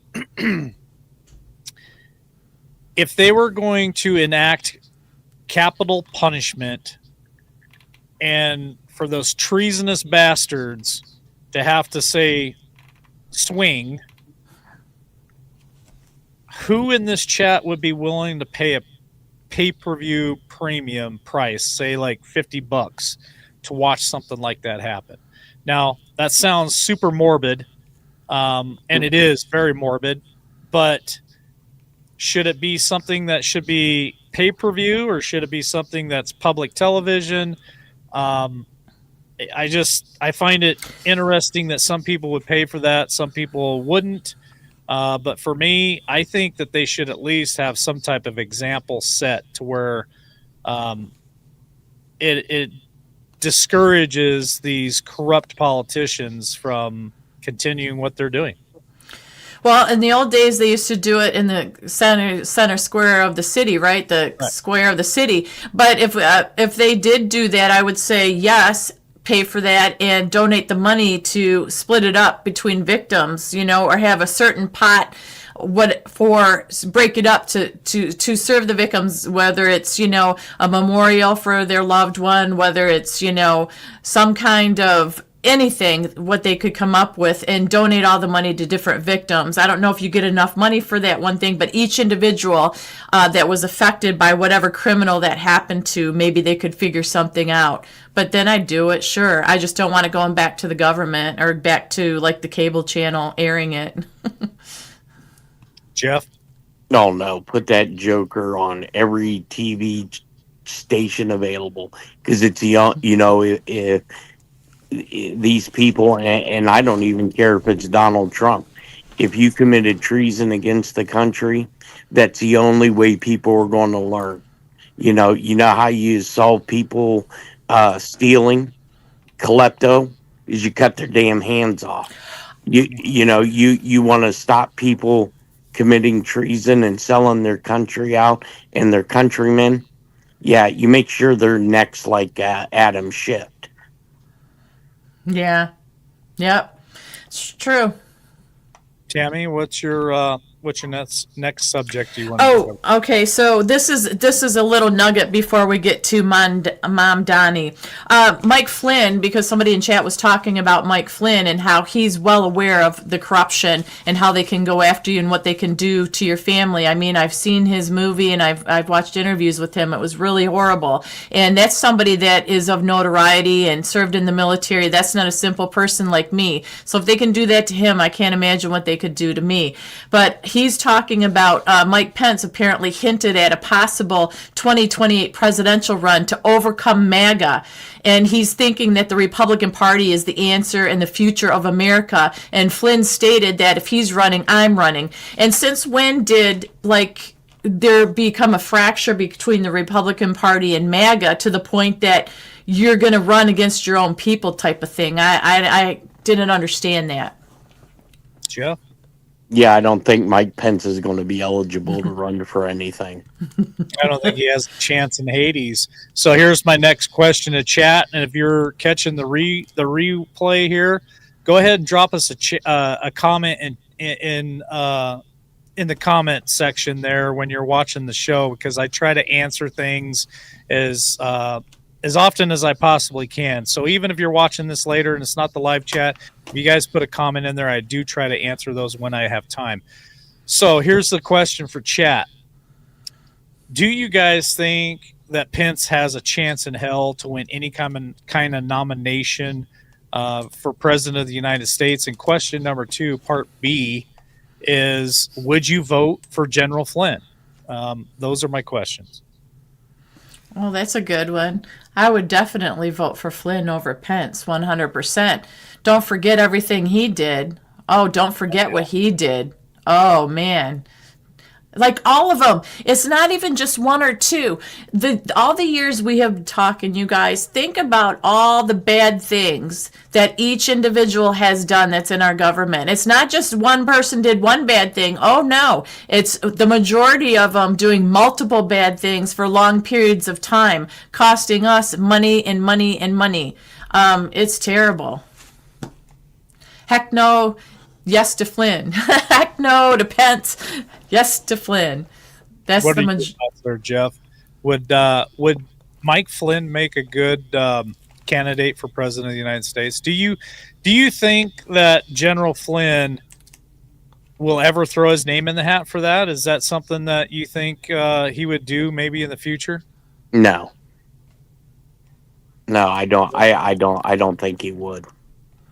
Speaker 2: If they were going to enact capital punishment and for those treasonous bastards to have to say swing, who in this chat would be willing to pay a pay-per-view premium price, say like $50 to watch something like that happen? Now, that sounds super morbid, and it is very morbid, but should it be something that should be pay-per-view, or should it be something that's public television? I find it interesting that some people would pay for that, some people wouldn't. But for me, I think that they should at least have some type of example set to where it discourages these corrupt politicians from continuing what they're doing.
Speaker 1: Well, in the old days, they used to do it in the center square of the city, right? The square of the city. But if they did do that, I would say yes, pay for that and donate the money to split it up between victims, or have a certain pot break it up to serve the victims, whether it's, a memorial for their loved one, whether it's, some kind of anything, what they could come up with, and donate all the money to different victims. I don't know if you get enough money for that one thing, but each individual that was affected by whatever criminal that happened to, maybe they could figure something out. But then I'd do it, sure. I just don't want it going back to the government or back to like the cable channel airing it.
Speaker 2: Jeff?
Speaker 3: No. Put that Joker on every TV station available, because it's, if these people, and I don't even care if it's Donald Trump, if you committed treason against the country, that's the only way people are going to learn. You know how you solve people stealing, klepto, is you cut their damn hands off. You want to stop people committing treason and selling their country out and their countrymen. Yeah, you make sure their neck's like Adam Schiff.
Speaker 1: Yeah. Yep. It's true.
Speaker 2: Tammy, what's your next subject you want to cover?
Speaker 1: Okay. So this is a little nugget before we get to Mamdani. Mike Flynn, because somebody in chat was talking about Mike Flynn and how he's well aware of the corruption and how they can go after you and what they can do to your family. I mean, I've seen his movie and I've watched interviews with him. It was really horrible. And that's somebody that is of notoriety and served in the military. That's not a simple person like me. So if they can do that to him, I can't imagine what they could do to me. But he's talking about Mike Pence apparently hinted at a possible 2028 presidential run to overcome MAGA. And he's thinking that the Republican Party is the answer and the future of America. And Flynn stated that if he's running, I'm running. And since when did, there become a fracture between the Republican Party and MAGA to the point that you're going to run against your own people type of thing? I didn't understand that.
Speaker 2: Jeff?
Speaker 3: Yeah, I don't think Mike Pence is going to be eligible to run for anything.
Speaker 2: I don't think he has a chance in Hades. So here's my next question to chat, and if you're catching the replay here, go ahead and drop us a comment in the comment section there when you're watching the show, because I try to answer things as often as I possibly can. So even if you're watching this later and it's not the live chat, if you guys put a comment in there, I do try to answer those when I have time. So here's the question for chat. Do you guys think that Pence has a chance in hell to win any kind of nomination for president of the United States? And question number 2, part B, is would you vote for General Flynn? Those are my questions.
Speaker 1: Oh, that's a good one. I would definitely vote for Flynn over Pence, 100%. Don't forget everything he did. Oh, don't forget what he did. Oh, man. Like all of them. It's not even just one or two. All the years we have been talking, you guys, think about all the bad things that each individual has done that's in our government. It's not just one person did one bad thing. Oh, no. It's the majority of them doing multiple bad things for long periods of time, costing us money and money and money. It's terrible. Heck no. Yes to Flynn. Heck no to Pence. Yes to Flynn. That's
Speaker 2: what
Speaker 1: the
Speaker 2: are your thoughts there, Jeff? Would Mike Flynn make a good candidate for president of the United States? Do you think that General Flynn will ever throw his name in the hat for that? Is that something that you think he would do maybe in the future?
Speaker 3: No, I don't. I don't think he would.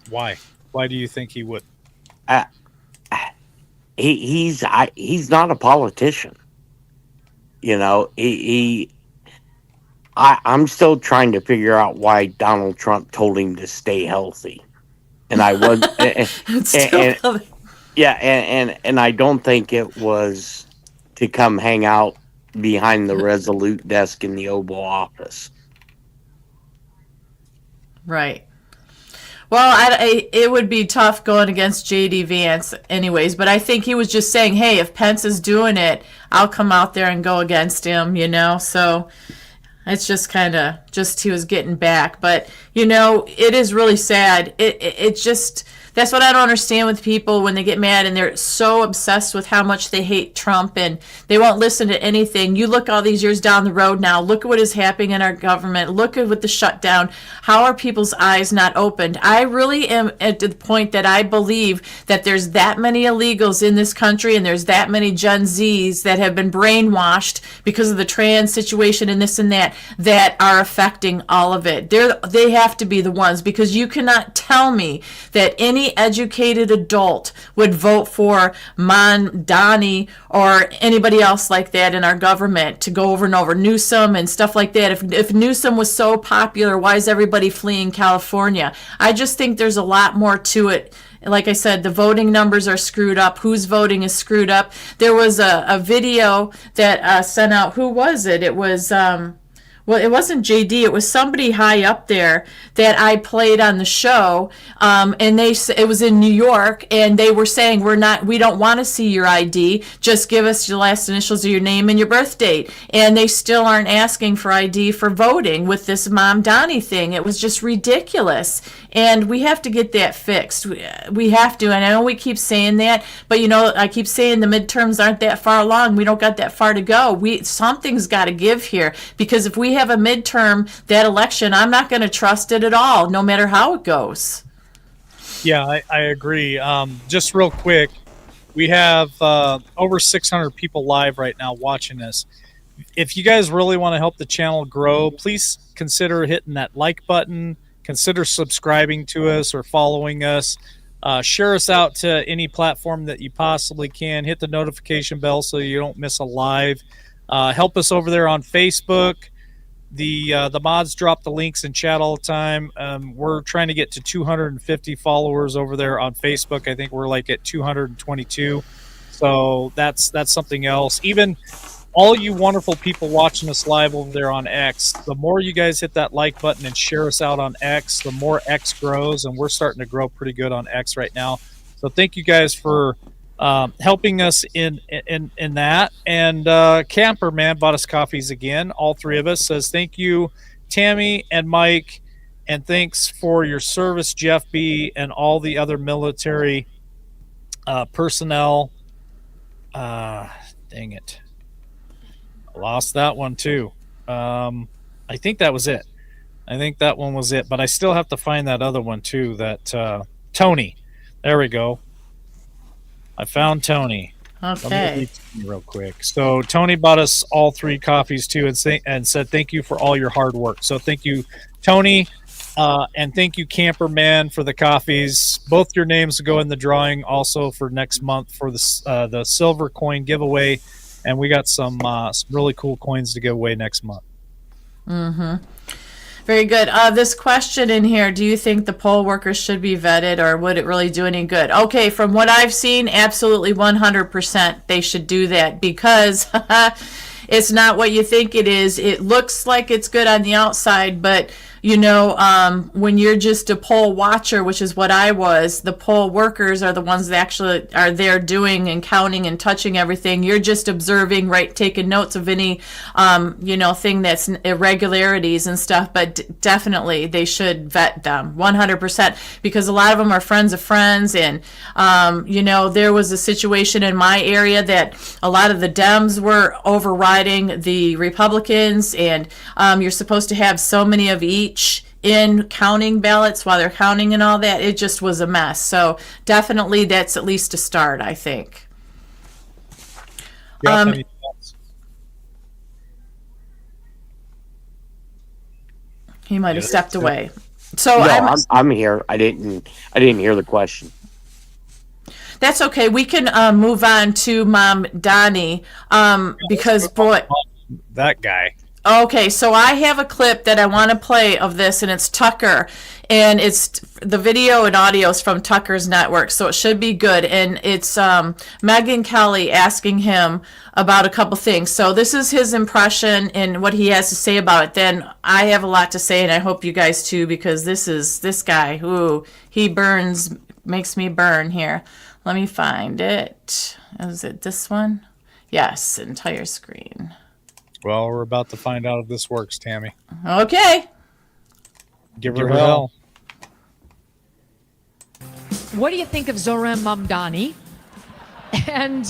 Speaker 2: Why? Why do you think he would?
Speaker 3: He's not a politician. You know, I'm still trying to figure out why Donald Trump told him to stay healthy, and I was, and I don't think it was to come hang out behind the Resolute desk in the Oval Office.
Speaker 1: Right. Well, it would be tough going against J.D. Vance anyways, but I think he was just saying, hey, if Pence is doing it, I'll come out there and go against him, you know? So it's just kind of he was getting back. But, you know, it is really sad. It just, that's what I don't understand with people when they get mad and they're so obsessed with how much they hate Trump and they won't listen to anything. You look all these years down the road now, look at what is happening in our government, look at with the shutdown. How are people's eyes not opened? I really am at the point that I believe that there's that many illegals in this country and there's that many Gen Zs that have been brainwashed because of the trans situation and this and that are affecting all of it. They have to be the ones, because you cannot tell me that any educated adult would vote for Mamdani or anybody else like that in our government to go over and over Newsom and stuff like that. If Newsom was so popular, why is everybody fleeing California? I just think there's a lot more to it. Like I said, the voting numbers are screwed up. Who's voting is screwed up. There was a video that sent out. Who was it? It was well, it wasn't JD. It was somebody high up there that I played on the show. And it was in New York, and they were saying, we don't want to see your ID. Just give us your last initials of your name and your birth date. And they still aren't asking for ID for voting with this Mamdani thing. It was just ridiculous. And we have to get that fixed. We have to. And I know we keep saying that, but you know, I keep saying the midterms aren't that far along. We don't got that far to go. Something's got to give here, because if we have a midterm, that election, I'm not going to trust it at all, no matter how it goes.
Speaker 2: Yeah, I agree. Just real quick, we have over 600 people live right now watching this. If you guys really want to help the channel grow, please consider hitting that like button, consider subscribing to us or following us. Share us out to any platform that you possibly can. Hit the notification bell so you don't miss a live. Help us over there on Facebook. The mods drop the links in chat all the time. We're trying to get to 250 followers over there on Facebook. I think we're like at 222. So that's something else. Even all you wonderful people watching us live over there on X, the more you guys hit that like button and share us out on X, the more X grows, and we're starting to grow pretty good on X right now. So thank you guys for helping us in that. And Camper Man bought us coffees again. All three of us says thank you, Tammy and Mike. And thanks for your service, Jeff B., and all the other military personnel. Dang it. I lost that one too. I think that was it. I think that one was it, but I still have to find that other one too. That Tony. There we go. I found Tony. Let me
Speaker 1: Okay.
Speaker 2: read Tony real quick. So Tony bought us all 3 coffees too, and said thank you for all your hard work. So thank you, Tony, and thank you, Camperman, for the coffees. Both your names will go in the drawing also for next month for the silver coin giveaway, and we got some really cool coins to give away next month.
Speaker 1: Very good. This question in here, do you think the poll workers should be vetted, or would it really do any good? Okay, from what I've seen, absolutely 100% they should do that, because it's not what you think it is. It looks like it's good on the outside, but when you're just a poll watcher, which is what I was, the poll workers are the ones that actually are there doing and counting and touching everything. You're just observing, right, taking notes of any, thing that's irregularities and stuff. But definitely they should vet them 100%, because a lot of them are friends of friends. And, there was a situation in my area that a lot of the Dems were overriding the Republicans, and you're supposed to have so many of each in counting ballots while they're counting and all that. It just was a mess. So definitely that's at least a start, I think.
Speaker 2: Any thoughts?
Speaker 1: He might have stepped away. So
Speaker 3: No, I'm here. I didn't hear the question.
Speaker 1: that's okay. We can move on to Mamdani, because boy.
Speaker 2: That guy.
Speaker 1: Okay, so I have a clip that I want to play of this, and it's Tucker, and it's the video and audio is from Tucker's network, so it should be good. And it's Megyn Kelly asking him about a couple things. So this is his impression and what he has to say about it. Then I have a lot to say, and I hope you guys too, because this guy, he makes me burn here. Let me find it. Is it this one? Yes, entire screen.
Speaker 2: Well, we're about to find out if this works, Tammy.
Speaker 1: Okay.
Speaker 2: Give her hell.
Speaker 4: What do you think of Zoran Mamdani? And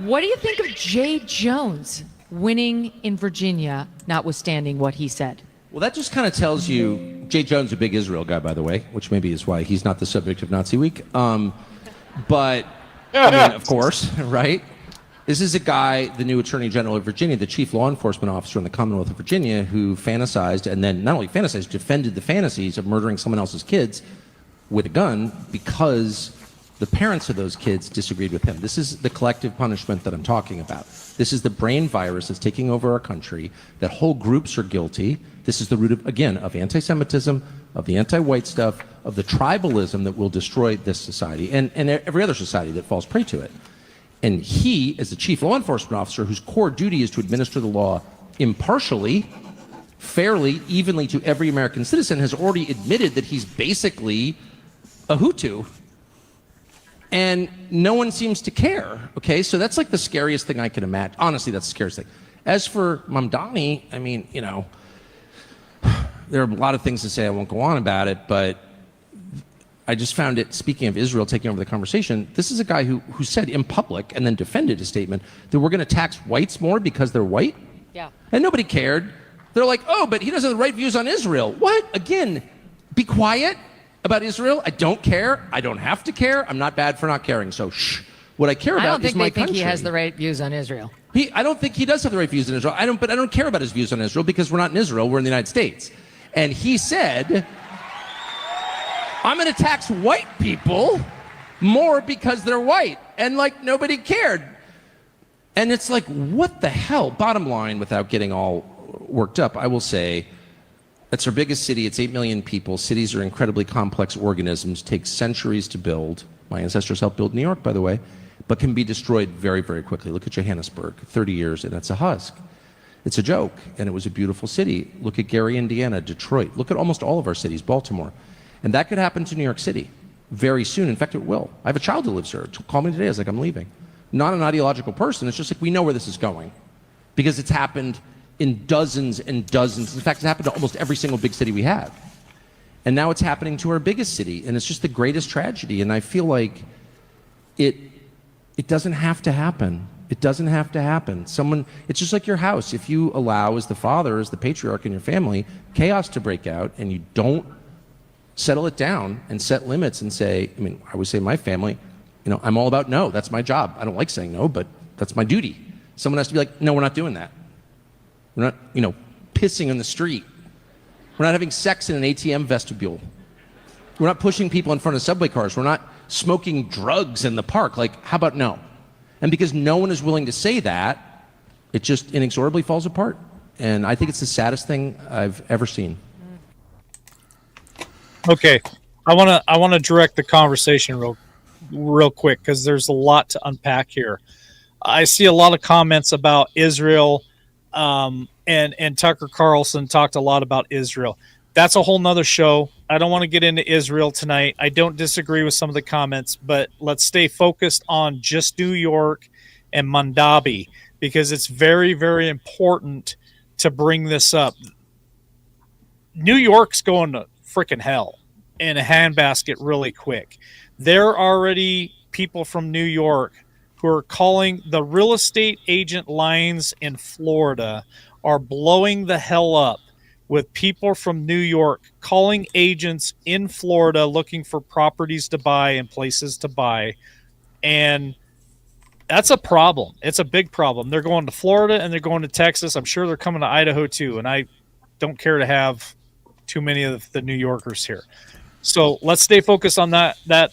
Speaker 4: what do you think of Jay Jones winning in Virginia, notwithstanding what he said?
Speaker 5: Well, that just kind of tells you, Jay Jones, a big Israel guy, by the way, which maybe is why he's not the subject of Nazi Week. But, I mean, of course, right? This is a guy, the new Attorney General of Virginia, the chief law enforcement officer in the Commonwealth of Virginia, who fantasized, and then not only fantasized, defended the fantasies of murdering someone else's kids with a gun because the parents of those kids disagreed with him. This is the collective punishment that I'm talking about. This is the brain virus that's taking over our country, that whole groups are guilty. This is the root of, again, of anti-Semitism, of the anti-white stuff, of the tribalism that will destroy this society and every other society that falls prey to it. And he, as the chief law enforcement officer, whose core duty is to administer the law impartially, fairly, evenly to every American citizen, has already admitted that he's basically a Hutu. And no one seems to care, okay? So that's like the scariest thing I can imagine. Honestly, that's the scariest thing. As for Mamdani, I mean, there are a lot of things to say. I won't go on about it, but I just found it, speaking of Israel taking over the conversation, this is a guy who said in public and then defended his statement that we're going to tax whites more because they're white.
Speaker 4: Yeah.
Speaker 5: And nobody cared. They're like, oh, but he doesn't have the right views on Israel. What? Again, be quiet about Israel. I don't care. I don't have to care. I'm not bad for not caring. So shh. What I care about is my country.
Speaker 4: I don't think they think he has the right views on Israel.
Speaker 5: I don't think he does have the right views on Israel. But I don't care about his views on Israel because we're not in Israel. We're in the United States. And he said, I'm going to tax white people more because they're white. And like nobody cared. And it's like, what the hell? Bottom line, without getting all worked up, I will say it's our biggest city. It's 8 million people. Cities are incredibly complex organisms, take centuries to build. My ancestors helped build New York, by the way, but can be destroyed very, very quickly. Look at Johannesburg, 30 years, and it's a husk. It's a joke, and it was a beautiful city. Look at Gary, Indiana, Detroit. Look at almost all of our cities, Baltimore. And that could happen to New York City very soon. In fact, it will. I have a child who lives there. Call me today. I was like, I'm leaving. Not an ideological person. It's just like we know where this is going because it's happened in dozens and dozens. In fact, it's happened to almost every single big city we have. And now it's happening to our biggest city, and it's just the greatest tragedy. And I feel like it doesn't have to happen. It doesn't have to happen. It's just like your house. If you allow, as the father, as the patriarch in your family, chaos to break out, and you don't settle it down and set limits and say, I mean, I would say my family, you know, I'm all about no. That's my job. I don't like saying no, but that's my duty. Someone has to be like, no, we're not doing that. We're not, you know, pissing in the street. We're not having sex in an ATM vestibule. We're not pushing people in front of subway cars. We're not smoking drugs in the park. Like, how about no? And because no one is willing to say that, it just inexorably falls apart. And I think it's the saddest thing I've ever seen.
Speaker 2: Okay, I want to direct the conversation real quick because there's a lot to unpack here. I see a lot of comments about Israel, and Tucker Carlson talked a lot about Israel. That's a whole nother show. I don't want to get into Israel tonight. I don't disagree with some of the comments, but let's stay focused on just New York and Mamdani because it's very, very important to bring this up. New York's going to freaking hell in a handbasket really quick. There are already people from New York who are calling the real estate agent lines in Florida are blowing the hell up with people from New York calling agents in Florida looking for properties to buy and places to buy. And that's a problem. It's a big problem. They're going to Florida and they're going to Texas. I'm sure they're coming to Idaho too. And I don't care to have too many of the New Yorkers here. So let's stay focused on that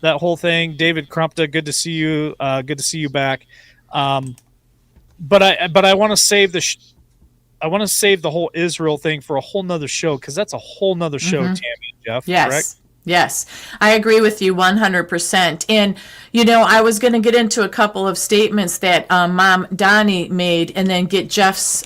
Speaker 2: whole thing. David Crumpta, good to see you. Good to see you back. But I want to save the whole Israel thing for a whole nother show because that's a whole nother show, Tammy and Jeff.
Speaker 1: Yes.
Speaker 2: Correct?
Speaker 1: Yes, I agree with you 100%. And, you know, I was going to get into a couple of statements that Mamdani made and then get Jeff's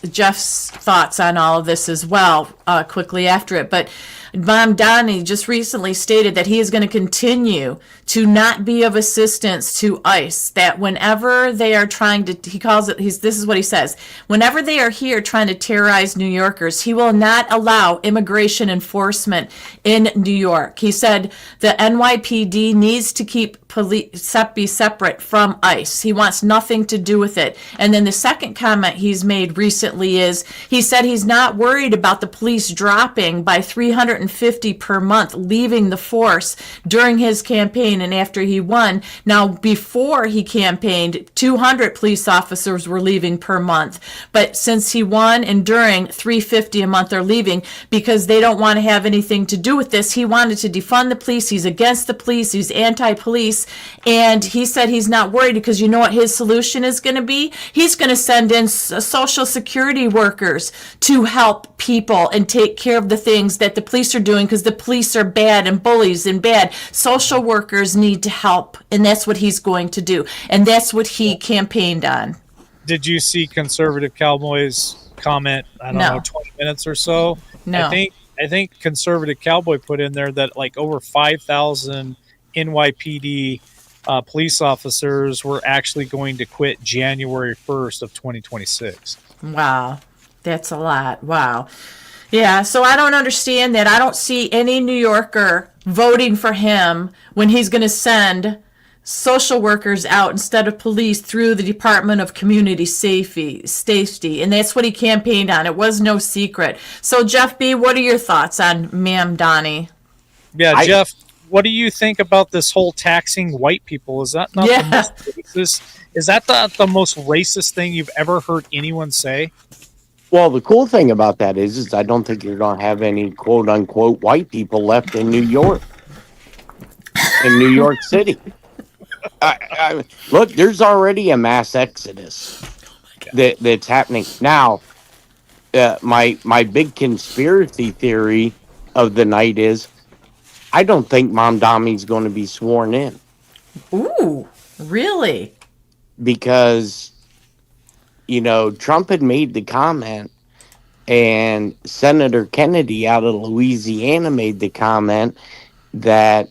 Speaker 1: thoughts on all of this as well quickly after it. But Mamdani just recently stated that he is going to continue to not be of assistance to ICE, that whenever they are trying to, this is what he says, whenever they are here trying to terrorize New Yorkers, he will not allow immigration enforcement in New York. He said the NYPD needs to be separate from ICE. He wants nothing to do with it. And then the second comment he's made recently is he said he's not worried about the police dropping by 350 per month, leaving the force during his campaign and after he won. Now, before he campaigned, 200 police officers were leaving per month. But since he won and during, 350 a month are leaving because they don't want to have anything to do with this. He wanted to defund the police. He's against the police. He's anti-police. And he said he's not worried because you know what his solution is going to be? He's going to send in social security workers to help people and take care of the things that the police are doing because the police are bad and bullies and bad. Social workers need to help, and that's what he's going to do. And that's what he campaigned on.
Speaker 2: Did you see Conservative Cowboy's comment? I don't know, 20 minutes or so.
Speaker 1: No.
Speaker 2: I think Conservative Cowboy put in there that like over 5,000 NYPD police officers were actually going to quit January 1st of 2026.
Speaker 1: Wow. That's a lot. Wow. Yeah, so I don't understand that. I don't see any New Yorker voting for him when he's going to send social workers out instead of police through the Department of Community Safety. And that's what he campaigned on. It was no secret. So, Jeff B., what are your thoughts on Mamdani?
Speaker 2: Yeah, Jeff, what do you think about this whole taxing white people? Is that not the most racist? Is that the most racist thing you've ever heard anyone say?
Speaker 3: Well, the cool thing about that is I don't think you're going to have any quote unquote white people left in New York, in New York City. Look, there's already a mass exodus that's happening now. My big conspiracy theory of the night is I don't think Mamdani's going to be sworn in.
Speaker 1: Ooh, really?
Speaker 3: Because, you know, Trump had made the comment and Senator Kennedy out of Louisiana made the comment that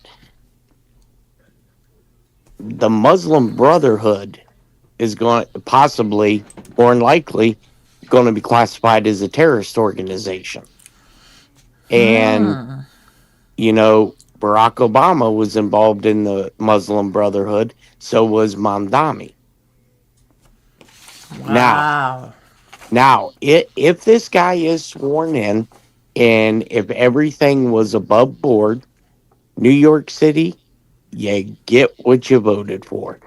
Speaker 3: the Muslim Brotherhood is going possibly, more than likely, going to be classified as a terrorist organization. And, you know, Barack Obama was involved in the Muslim Brotherhood. So was Mamdani.
Speaker 1: Wow.
Speaker 3: Now, if this guy is sworn in and if everything was above board, New York City, you get what you voted for.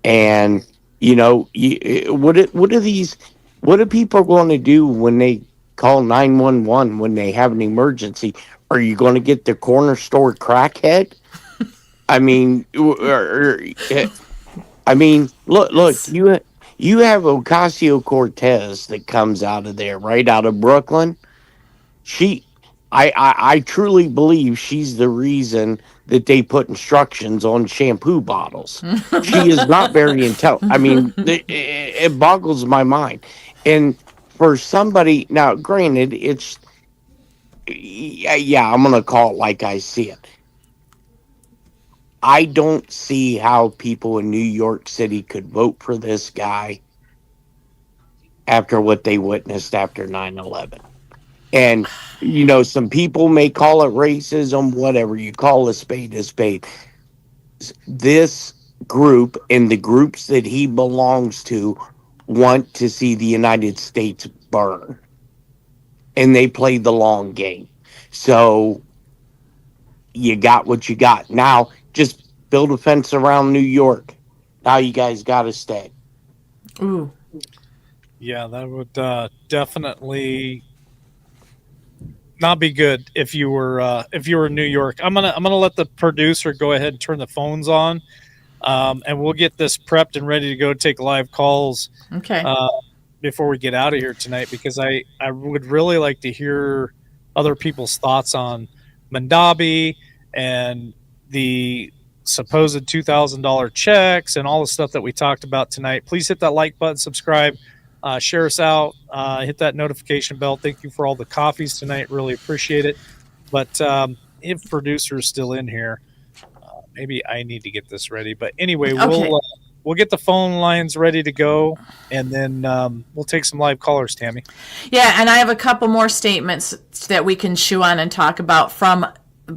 Speaker 3: And, you know, what are people going to do when they call 911 when they have an emergency? Are you going to get the corner store crackhead? I mean, look, you have Ocasio-Cortez that comes out of there, right out of Brooklyn. I truly believe she's the reason that they put instructions on shampoo bottles. She is not very intelligent. I mean, it boggles my mind. And for somebody, now, granted, yeah, I'm going to call it like I see it. I don't see how people in New York City could vote for this guy after what they witnessed after 9/11. And, you know, some people may call it racism, whatever. You call a spade a spade. This group and the groups that he belongs to want to see the United States burn. And they play the long game. So you got what you got. Now, just build a fence around New York. Now you guys got to stay.
Speaker 1: Ooh.
Speaker 2: Yeah, that would definitely not be good if you were in New York. I'm gonna let the producer go ahead and turn the phones on, and we'll get this prepped and ready to go take live calls.
Speaker 1: Okay.
Speaker 2: Before we get out of here tonight, because I would really like to hear other people's thoughts on Mamdani and the supposed $2,000 checks and all the stuff that we talked about tonight. Please hit that like button, subscribe, share us out, hit that notification bell. Thank you for all the coffees tonight. Really appreciate it. But if producer's still in here, maybe I need to get this ready. But anyway,
Speaker 1: Okay.
Speaker 2: we'll get the phone lines ready to go, and then we'll take some live callers, Tammy.
Speaker 1: Yeah, and I have a couple more statements that we can chew on and talk about from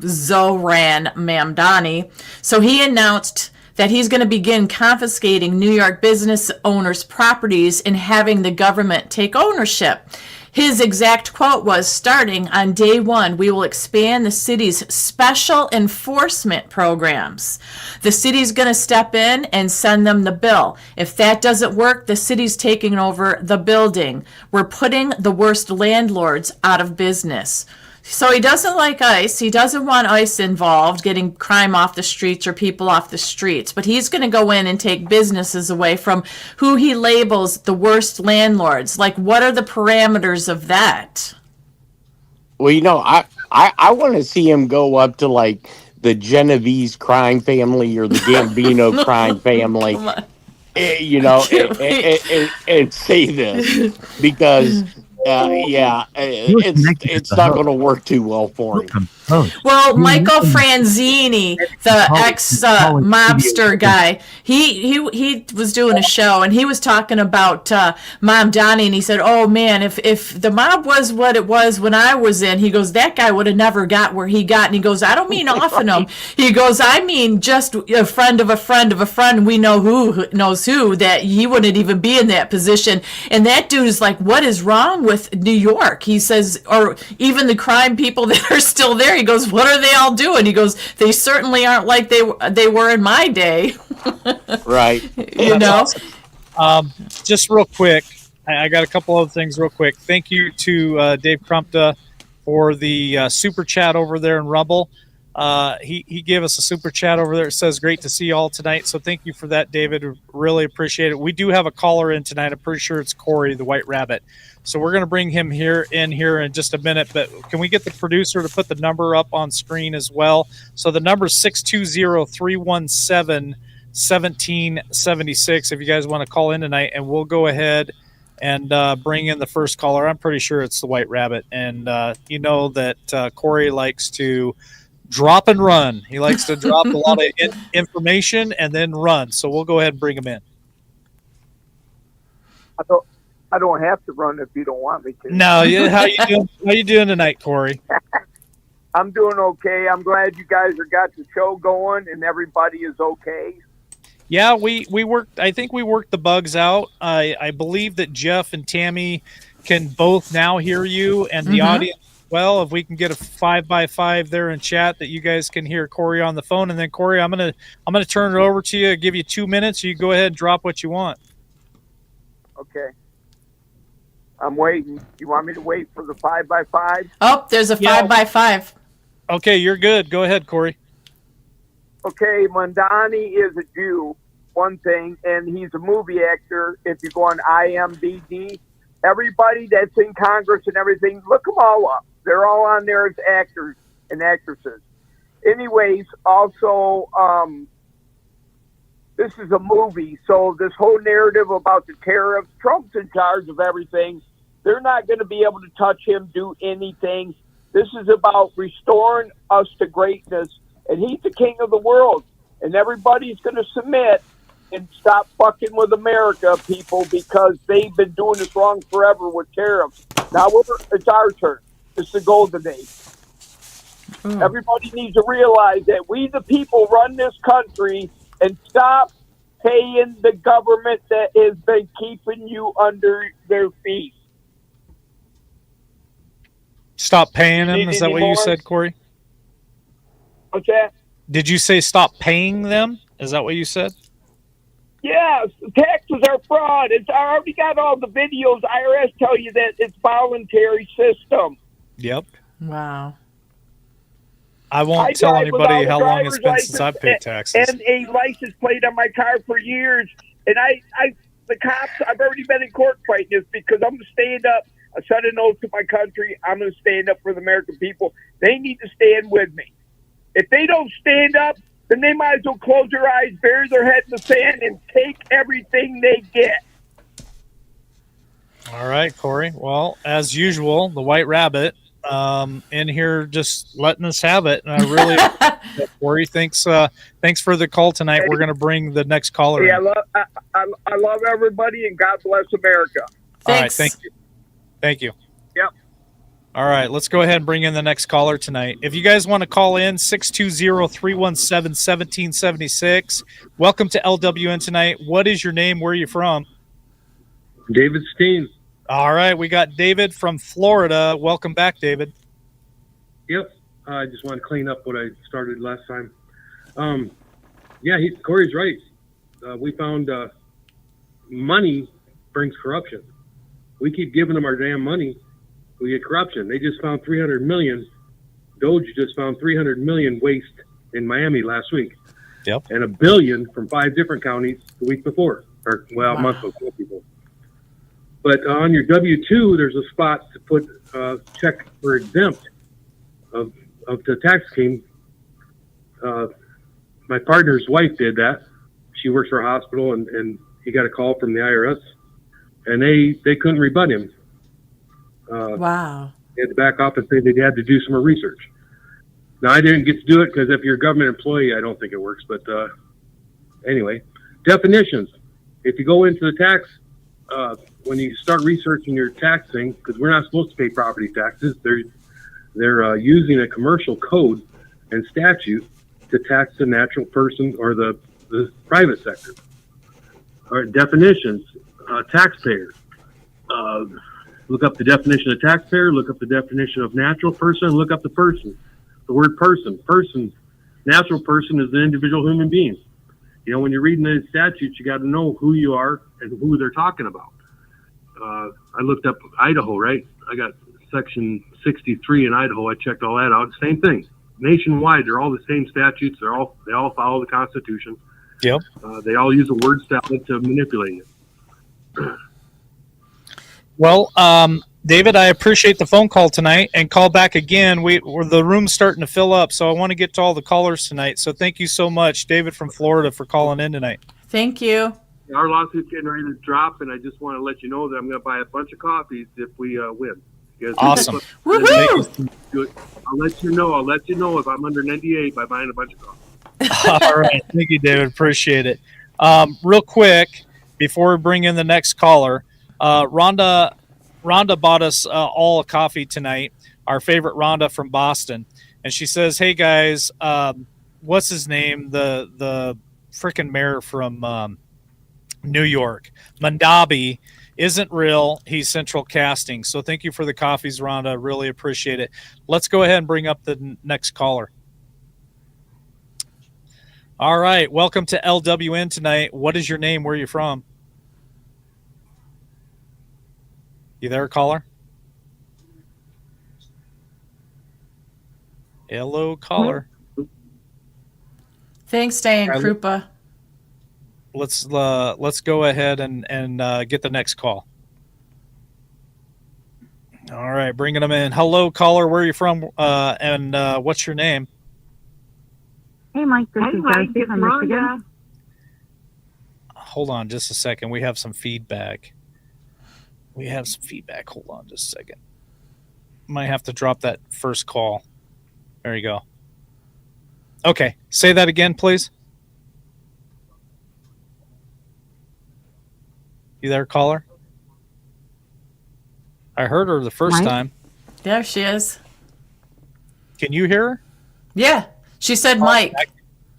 Speaker 1: Zoran Mamdani. So he announced that he's going to begin confiscating New York business owners' properties and having the government take ownership. His exact quote was, starting on day one, we will expand the city's special enforcement programs. The city's going to step in and send them the bill. If that doesn't work, the city's taking over the building. We're putting the worst landlords out of business. So he doesn't like ICE. He doesn't want ICE involved, getting crime off the streets or people off the streets. But he's going to go in and take businesses away from who he labels the worst landlords. Like, what are the parameters of that?
Speaker 3: Well, you know, I want to see him go up to like the Genovese crime family or the Gambino crime family, you know, and say this because. It's not going to work too well for him.
Speaker 1: Well, Michael Franzini, the ex-mobster guy, he was doing a show, and he was talking about Mamdani, and he said, oh, man, if the mob was what it was when I was in, he goes, that guy would have never got where he got, and he goes, I don't mean offing him. He goes, I mean just a friend of a friend of a friend, we know who knows who, that he wouldn't even be in that position. And that dude is like, what is wrong with New York? He says, or even the crime people that are still there, he goes, what are they all doing? He goes, they certainly aren't like they were in my day.
Speaker 3: Right.
Speaker 1: You know?
Speaker 2: Awesome. Just real quick, I got a couple other things real quick. Thank you to Dave Crumpta for the super chat over there in Rumble. He gave us a super chat over there. It says, great to see you all tonight. So thank you for that, David. Really appreciate it. We do have a caller in tonight. I'm pretty sure it's Corey, the White Rabbit. So we're going to bring him in in just a minute. But can we get the producer to put the number up on screen as well? So the number is 620-317-1776 if you guys want to call in tonight. And we'll go ahead and bring in the first caller. I'm pretty sure it's the White Rabbit. And you know that Corey likes to drop and run. He likes to drop a lot of information and then run. So we'll go ahead and bring him in.
Speaker 6: I don't have to run if you don't want me to.
Speaker 2: No, how you doing? How you doing tonight, Corey?
Speaker 6: I'm doing okay. I'm glad you guys are got the show going and everybody is okay.
Speaker 2: Yeah, we worked. I think we worked the bugs out. I believe that Jeff and Tammy can both now hear you, and the audience. Well, if we can get a 5x5 there in chat that you guys can hear Corey on the phone, and then Corey, I'm gonna turn it over to you. Give you 2 minutes. You go ahead and drop what you want.
Speaker 6: Okay. I'm waiting. You want me to wait for the 5x5?
Speaker 1: Oh, there's a 5x5.
Speaker 2: Okay, you're good. Go ahead, Corey.
Speaker 6: Okay, Mamdani is a Jew, one thing, and he's a movie actor. If you go on IMDb, everybody that's in Congress and everything, look them all up. They're all on there as actors and actresses. Anyways, also, this is a movie, so this whole narrative about the tariffs, Trump's in charge of everything. They're not going to be able to touch him, do anything. This is about restoring us to greatness, and he's the king of the world, and everybody's going to submit and stop fucking with America, people, because they've been doing this wrong forever with tariffs. Now it's our turn. It's the golden age. Everybody needs to realize that we, the people, run this country, and stop paying the government that has been keeping you under their feet.
Speaker 2: Stop paying them. Is that what you said, Corey?
Speaker 6: What's that?
Speaker 2: Did you say stop paying them? Is that what you said?
Speaker 6: Yes, taxes are fraud. I already got all the videos. IRS tell you that it's voluntary system.
Speaker 2: Yep.
Speaker 1: Wow.
Speaker 2: I won't tell anybody how long it's been since I've paid taxes.
Speaker 6: And a license plate on my car for years. And the cops, I've already been in court fighting this because I'm going to stand up. I said an oath to my country. I'm going to stand up for the American people. They need to stand with me. If they don't stand up, then they might as well close their eyes, bury their head in the sand, and take everything they get.
Speaker 2: All right, Corey. Well, as usual, the White Rabbit in here just letting us have it. And I really, Corey, thanks for the call tonight. We're going to bring the next caller in.
Speaker 6: I love everybody, and God bless America.
Speaker 2: All right, thank you. Thank you.
Speaker 6: Yep.
Speaker 2: All right, let's go ahead and bring in the next caller tonight. If you guys want to call in, 620-317-1776. Welcome to LWN tonight. What is your name? Where are you from?
Speaker 7: David Steen.
Speaker 2: All right, we got David from Florida. Welcome back, David.
Speaker 7: Yep. I just want to clean up what I started last time. Corey's right. We found money brings corruption. We keep giving them our damn money. We get corruption. They just found 300 million. Doge just found 300 million waste in Miami last week.
Speaker 2: Yep.
Speaker 7: And $1 billion from 5 different counties the week before, a month before. People. But on your W-2, there's a spot to put check for exempt of the tax scheme. My partner's wife did that. She works for a hospital, and he got a call from the IRS, and they couldn't rebut him.
Speaker 1: Wow.
Speaker 7: They had to back off and say they had to do some more research. Now, I didn't get to do it because if you're a government employee, I don't think it works. But anyway, definitions. If you go into the tax, when you start researching your tax thing, because we're not supposed to pay property taxes, they're using a commercial code and statute to tax the natural person or the private sector. All right, definitions. Taxpayer. Look up the definition of taxpayer, look up the definition of natural person, look up the person. The word person. Person, natural person is an individual human being. You know, when you're reading the statutes, you got to know who you are and who they're talking about. I looked up Idaho, right? I got section 63 in Idaho. I checked all that out. Same thing. Nationwide, they're all the same statutes. They all follow the Constitution.
Speaker 2: Yep.
Speaker 7: They all use a word salad to manipulate it.
Speaker 2: Well, David, I appreciate the phone call tonight, and call back again. The room's starting to fill up, so I want to get to all the callers tonight. So thank you so much, David from Florida, for calling in tonight.
Speaker 1: Thank you.
Speaker 7: Our lawsuit's getting ready to drop, and I just want to let you know that I'm going to buy a bunch of coffees if we win.
Speaker 2: Awesome.
Speaker 1: Woohoo!
Speaker 7: I'll let you know if I'm under an NDA by buying a bunch of coffee.
Speaker 2: All right. Thank you, David. Appreciate it. Real quick, before we bring in the next caller, Rhonda bought us all a coffee tonight. Our favorite Rhonda from Boston, and she says, "Hey guys, what's his name? The frickin' mayor from New York, Mamdani, isn't real. He's central casting." So thank you for the coffees, Rhonda. Really appreciate it. Let's go ahead and bring up the next caller. All right, welcome to LWN tonight. What is your name? Where are you from? You there, caller? Hello, caller.
Speaker 1: Thanks, Diane Krupa.
Speaker 2: Let's go ahead and get the next call. All right, bringing them in. Hello, caller. Where are you from? And what's your name?
Speaker 8: Hey, Mike. This is Darcy from Michigan.
Speaker 2: Hold on just a second. We have some feedback. Hold on just a second. Might have to drop that first call. There you go. Okay, say that again, please. You there, caller? I heard her the first time.
Speaker 1: There she is.
Speaker 2: Can you hear her?
Speaker 1: Yeah, she said Mike.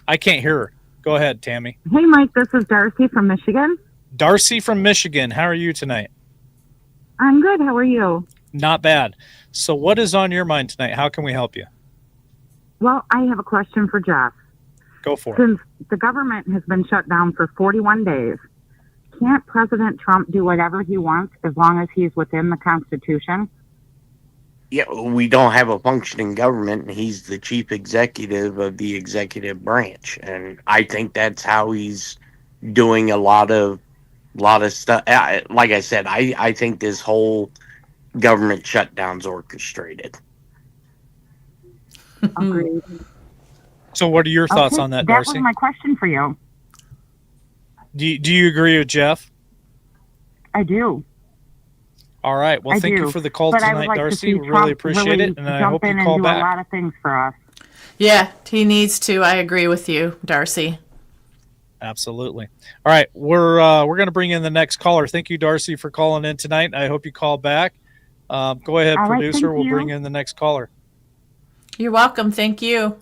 Speaker 2: I can't hear her. Go ahead, Tammy.
Speaker 8: Hey, Mike. This is Darcy from Michigan.
Speaker 2: Darcy from Michigan. How are you tonight?
Speaker 8: I'm good. How are you?
Speaker 2: Not bad. So what is on your mind tonight? How can we help you?
Speaker 8: Well, I have a question for Jeff.
Speaker 2: Go for it.
Speaker 8: Since the government has been shut down for 41 days, can't President Trump do whatever he wants as long as he's within the Constitution?
Speaker 3: Yeah, we don't have a functioning government, and he's the chief executive of the executive branch, and I think that's how he's doing a lot of stuff. Like I said, I think this whole government shutdown's orchestrated.
Speaker 8: Agreed.
Speaker 2: So what are your thoughts on that, Darcy?
Speaker 8: That was my question for you.
Speaker 2: Do you agree with Jeff?
Speaker 8: I do.
Speaker 2: All right. Well, thank you for the call
Speaker 8: but I would
Speaker 2: tonight,
Speaker 8: like
Speaker 2: Darcy.
Speaker 8: To see
Speaker 2: We
Speaker 8: Trump
Speaker 2: really appreciate it, and I hope you call
Speaker 8: do
Speaker 2: back.
Speaker 8: a lot of things for us.
Speaker 1: Yeah, he needs to. I agree with you, Darcy.
Speaker 2: Absolutely. All right, we're going to bring in the next caller. Thank you, Darcy, for calling in tonight. I hope you call back. Go ahead,
Speaker 8: All right,
Speaker 2: producer.
Speaker 8: thank
Speaker 2: We'll
Speaker 8: you.
Speaker 2: bring in the next caller.
Speaker 1: You're welcome. Thank you.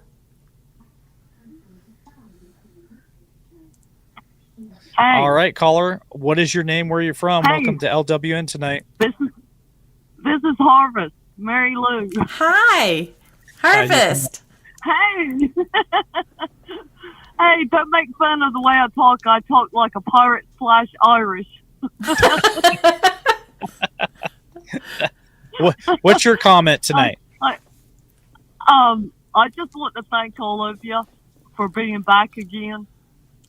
Speaker 8: Hey,
Speaker 2: All right, caller. What is your name? Where are you from?
Speaker 8: Hey.
Speaker 2: Welcome to LWN tonight.
Speaker 8: this is Harvest. Mary Lou.
Speaker 1: Hi, Harvest.
Speaker 8: Hey. Hey, don't make fun of the way I talk. I talk like a pirate / Irish.
Speaker 2: What's your comment tonight?
Speaker 8: I just want to thank all of you for being back again.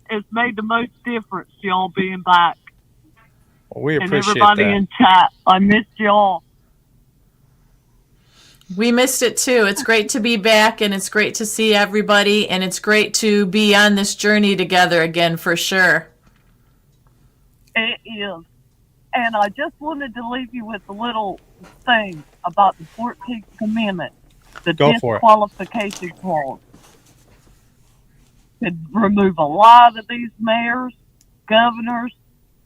Speaker 8: It's made the most difference, y'all being back.
Speaker 2: Well, we
Speaker 8: And
Speaker 2: appreciate
Speaker 8: everybody
Speaker 2: that.
Speaker 8: in chat. I missed y'all.
Speaker 1: We missed it too. It's great to be back, and it's great to see everybody, and it's great to be on this journey together again for sure.
Speaker 8: It is. And I just wanted to leave you with a little thing about the 14th Amendment, the
Speaker 2: Go for it.
Speaker 8: disqualification clause. Could remove a lot of these mayors, governors,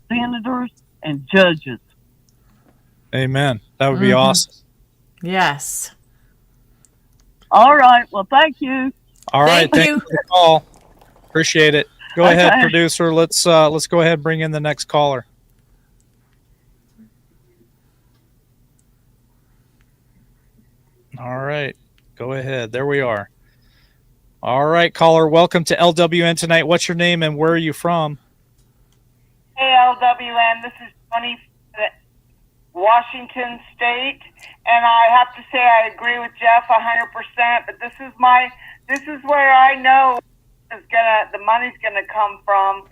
Speaker 8: senators, and judges.
Speaker 2: Amen. That would be awesome.
Speaker 1: Yes.
Speaker 8: All right. Well, thank you.
Speaker 2: All right.
Speaker 1: Thank
Speaker 2: Thank
Speaker 1: you.
Speaker 2: you for the call. Appreciate it. Go ahead,
Speaker 8: Okay.
Speaker 2: producer. Let's go ahead and bring in the next caller. All right. Go ahead. There we are. All right, caller. Welcome to LWN tonight. What's your name and where are you from?
Speaker 9: Hey, LWN, this is Tony from Washington State, and I have to say I agree with Jeff 100%. But this is where I know the money's gonna come from.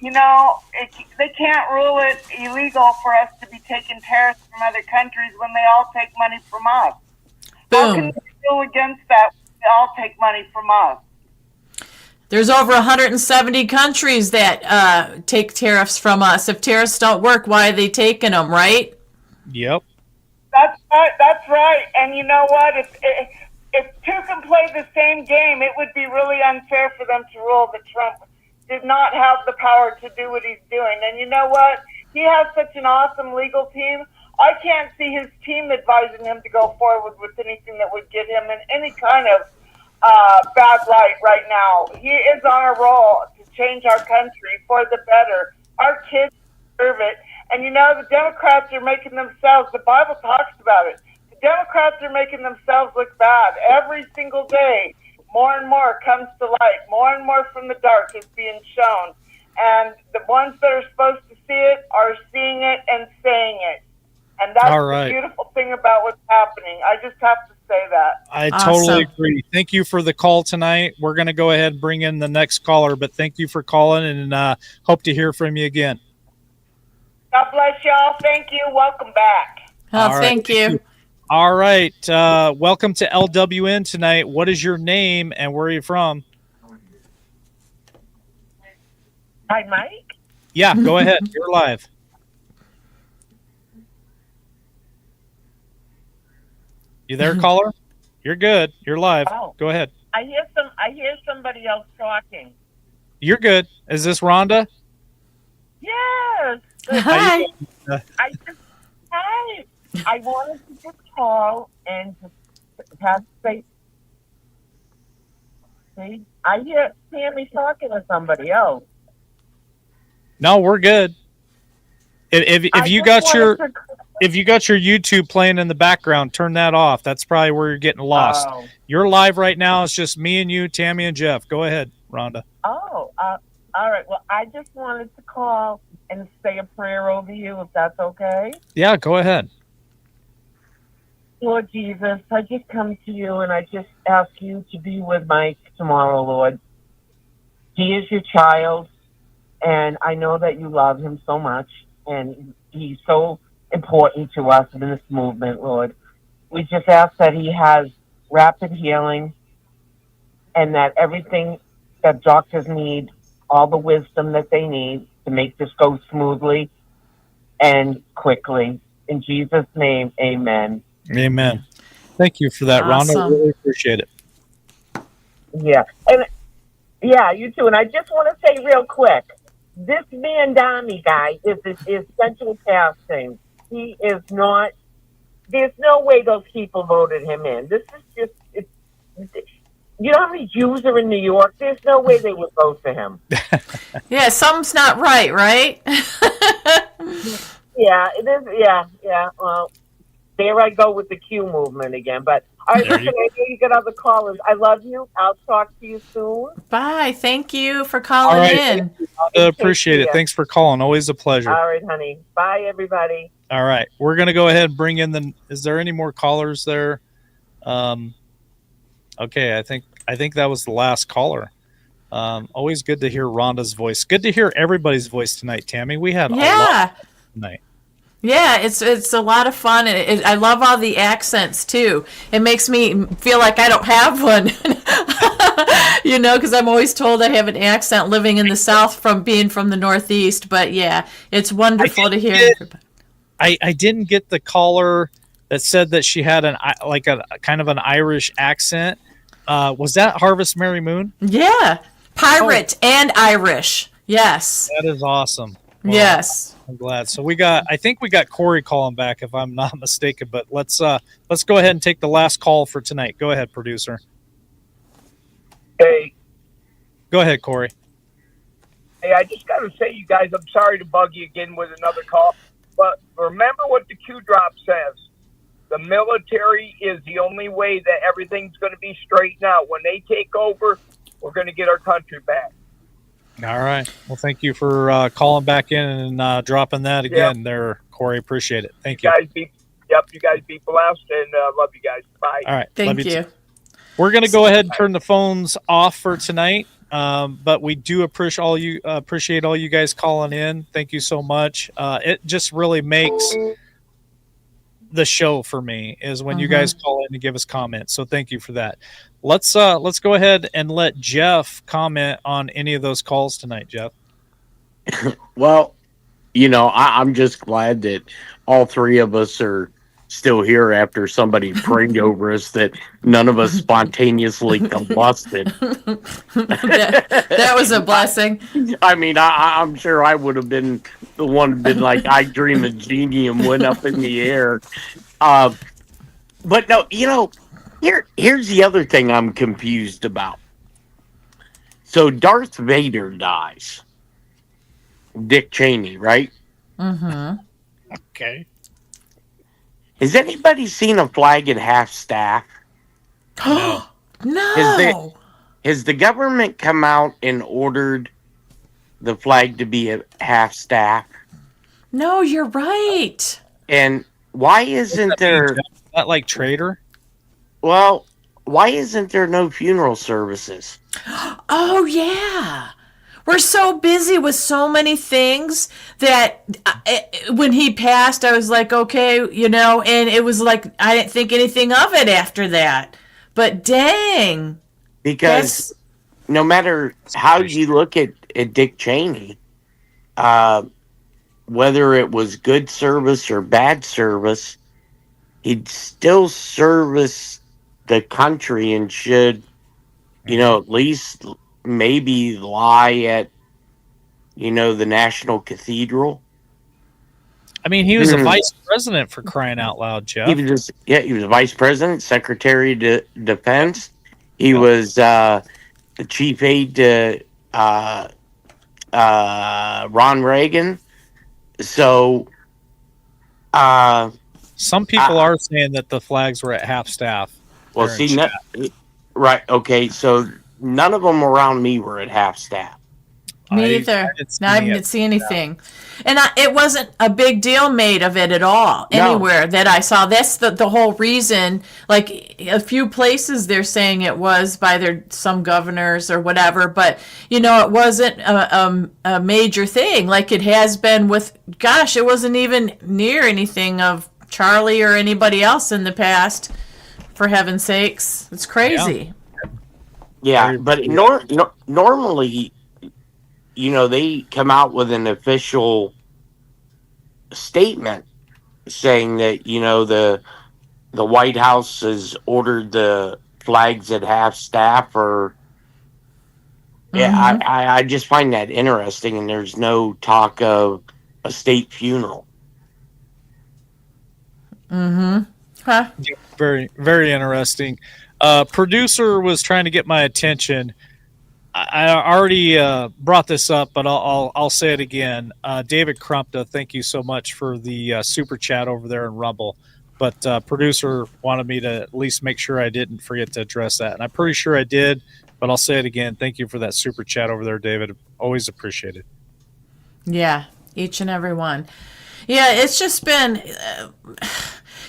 Speaker 9: They can't rule it illegal for us to be taking tariffs from other countries when they all take money from us. How can
Speaker 1: Boom.
Speaker 9: we rule against that? They all take money from us.
Speaker 1: There's over 170 countries that take tariffs from us. If tariffs don't work, why are they taking them, right?
Speaker 2: Yep.
Speaker 9: That's right. That's right. And you know what? If two can play the same game, it would be really unfair for them to rule that Trump did not have the power to do what he's doing. And you know what? he has such an awesome legal team. I can't see his team advising him to go forward with anything that would get him in any kind of bad light right now. He is on a roll to change our country for the better. Our kids deserve it. And you know, the Democrats are making themselves, the Bible talks about it, the Democrats are making themselves look bad. Every single day, more and more comes to light. More and more from the dark is being shown. And the ones that are supposed to see it are seeing it and saying it. And that's the beautiful thing about what's happening. I just have to say that.
Speaker 2: I totally agree. Thank you for the call tonight. We're going to go ahead and bring in the next caller, but thank you for calling, and hope to hear from you again.
Speaker 9: God bless y'all. Thank you. Welcome back.
Speaker 1: Oh, thank you.
Speaker 2: All right. Welcome to LWN tonight. What is your name and where are you from?
Speaker 9: Hi, Mike.
Speaker 2: Yeah, go ahead. You're live. You there, caller? You're good. You're live.
Speaker 9: Oh.
Speaker 2: Go ahead.
Speaker 9: I hear somebody else talking.
Speaker 2: You're good. Is this Rhonda?
Speaker 9: Yes.
Speaker 1: Hi.
Speaker 9: Hi. I wanted to just call and just say, see, I hear Tammy talking to somebody else.
Speaker 2: No, we're good. If you got your YouTube playing in the background, turn that off. That's probably where you're getting lost.
Speaker 9: Oh.
Speaker 2: You're live right now. It's just me and you, Tammy and Jeff. Go ahead, Rhonda.
Speaker 9: Oh, all right. Well, I just wanted to call and say a prayer over you, if that's okay.
Speaker 2: Yeah, go ahead.
Speaker 9: Lord Jesus, I just come to you and I just ask you to be with Mike tomorrow, Lord. He is your child, and I know that you love him so much, and he's so important to us in this movement, Lord. We just ask that he has rapid healing and that everything that doctors need, all the wisdom that they need to make this go smoothly and quickly. In Jesus' name, amen.
Speaker 2: Amen. Thank you for that,
Speaker 1: Awesome.
Speaker 2: Rhonda. Really appreciate it.
Speaker 9: Yeah. And yeah, you too. And I just want to say real quick, this Mamdani guy is essential casting. He is not, there's no way those people voted him in. This is just, you know how many Jews are in New York? There's no way they would vote for him.
Speaker 1: Yeah, something's not right, right?
Speaker 9: Yeah, it is. Yeah. Well, there I go with the Q movement again. But all right, listen, I know you got other callers. I love you. I'll talk to you soon.
Speaker 1: Bye. Thank you for calling
Speaker 2: All right.
Speaker 1: in.
Speaker 2: Appreciate it. Thanks for calling. Always a pleasure.
Speaker 9: All right, honey. Bye, everybody.
Speaker 2: All right. We're going to go ahead and bring in is there any more callers there? Okay. I think that was the last caller. Always good to hear Rhonda's voice. Good to hear everybody's voice tonight, Tammy. We had a lot tonight.
Speaker 1: Yeah, it's a lot of fun. I love all the accents too. It makes me feel like I don't have one, you know, because I'm always told I have an accent living in the South from being from the Northeast. But yeah, it's wonderful to hear.
Speaker 2: I didn't get the caller that said that she had a kind of an Irish accent. Was that Harvest Mary Moon?
Speaker 1: Yeah, pirate and Irish. Yes,
Speaker 2: that is awesome. Well,
Speaker 1: yes.
Speaker 2: I'm glad. So I think we got Corey calling back if I'm not mistaken, but let's go ahead and take the last call for tonight. Go ahead, producer.
Speaker 6: Hey,
Speaker 2: Go ahead, Corey.
Speaker 6: hey, I just got to say, you guys, I'm sorry to bug you again with another call, but remember what the Q drop says. The military is the only way that everything's going to be straightened out. When they take over, we're going to get our country back.
Speaker 2: All right. Well, thank you for calling back in and dropping that again there, Corey. Appreciate it. Thank you.
Speaker 6: You guys be blessed, and love you guys. Bye.
Speaker 2: All right.
Speaker 1: Thank
Speaker 2: love
Speaker 1: you.
Speaker 2: Too. We're going to go ahead and turn the phones off for tonight. But we do appreciate all you guys calling in. Thank you so much. It just really makes the show for me is when you guys call in and give us comments. So thank you for that. Let's go ahead and let Jeff comment on any of those calls tonight, Jeff.
Speaker 3: Well, you know, I'm just glad that all three of us are still here after somebody prayed over us that none of us spontaneously combusted.
Speaker 1: That was a blessing.
Speaker 3: I mean, I'm sure I would have been the one who'd been like, I dream a genie and went up in the air. But no, here's the other thing I'm confused about. So Darth Vader dies. Dick Cheney, right?
Speaker 1: Mm-hmm.
Speaker 2: Okay.
Speaker 3: Has anybody seen a flag at half staff?
Speaker 2: No.
Speaker 1: No.
Speaker 3: Has the government come out and ordered the flag to be at half staff?
Speaker 1: No, you're right.
Speaker 3: And why isn't there...
Speaker 2: Is that like traitor?
Speaker 3: Well, why isn't there no funeral services?
Speaker 1: Oh, yeah. We're so busy with so many things that when he passed, I was like, okay, and it was like, I didn't think anything of it after that. But dang.
Speaker 3: Because no matter how you look at Dick Cheney, whether it was good service or bad service, he'd still service the country and should, at least maybe lie at, the National Cathedral.
Speaker 2: I mean, he was a vice president, for crying out loud, Jeff.
Speaker 3: He was vice president, secretary of defense. He was the chief aide to Ron Reagan. So,
Speaker 2: some people are saying that the flags were at half staff.
Speaker 3: Well, see, right? Okay, so none of them around me were at half staff.
Speaker 1: Me either. I didn't see anything. And it wasn't a big deal made of it at all anywhere that I saw. That's the whole reason. Like a few places they're saying it was by some governors or whatever, but it wasn't a major thing like it has been with, gosh, it wasn't even near anything of Charlie or anybody else in the past, for heaven's sakes. It's crazy.
Speaker 3: Yeah, but normally, they come out with an official statement saying that, the White House has ordered the flags at half staff or... Yeah, I just find that interesting, and there's no talk of a state funeral.
Speaker 1: Mm-hmm. Huh?
Speaker 2: Very, very interesting. Producer was trying to get my attention. I already brought this up, but I'll say it again. David Crumpta, thank you so much for the super chat over there in Rumble. But producer wanted me to at least make sure I didn't forget to address that, and I'm pretty sure I did. But I'll say it again. Thank you for that super chat over there, David. Always appreciated.
Speaker 1: Yeah, each and every one. Yeah, it's just been,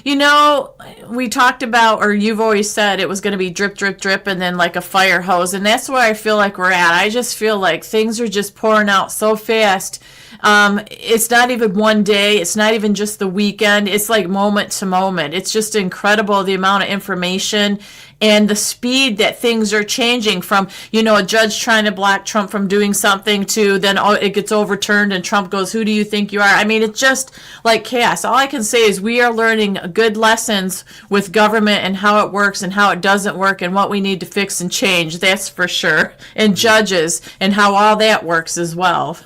Speaker 1: we talked about, or you've always said it was going to be drip, drip, drip, and then like a fire hose. And that's where I feel like we're at. I just feel like things are just pouring out so fast. It's not even one day. It's not even just the weekend. It's like moment to moment. It's just incredible the amount of information and the speed that things are changing from, a judge trying to block Trump from doing something to then it gets overturned and Trump goes, who do you think you are? I mean, it's just like chaos. All I can say is we are learning good lessons with government and how it works and how it doesn't work and what we need to fix and change. That's for sure. And judges and how all that works as well.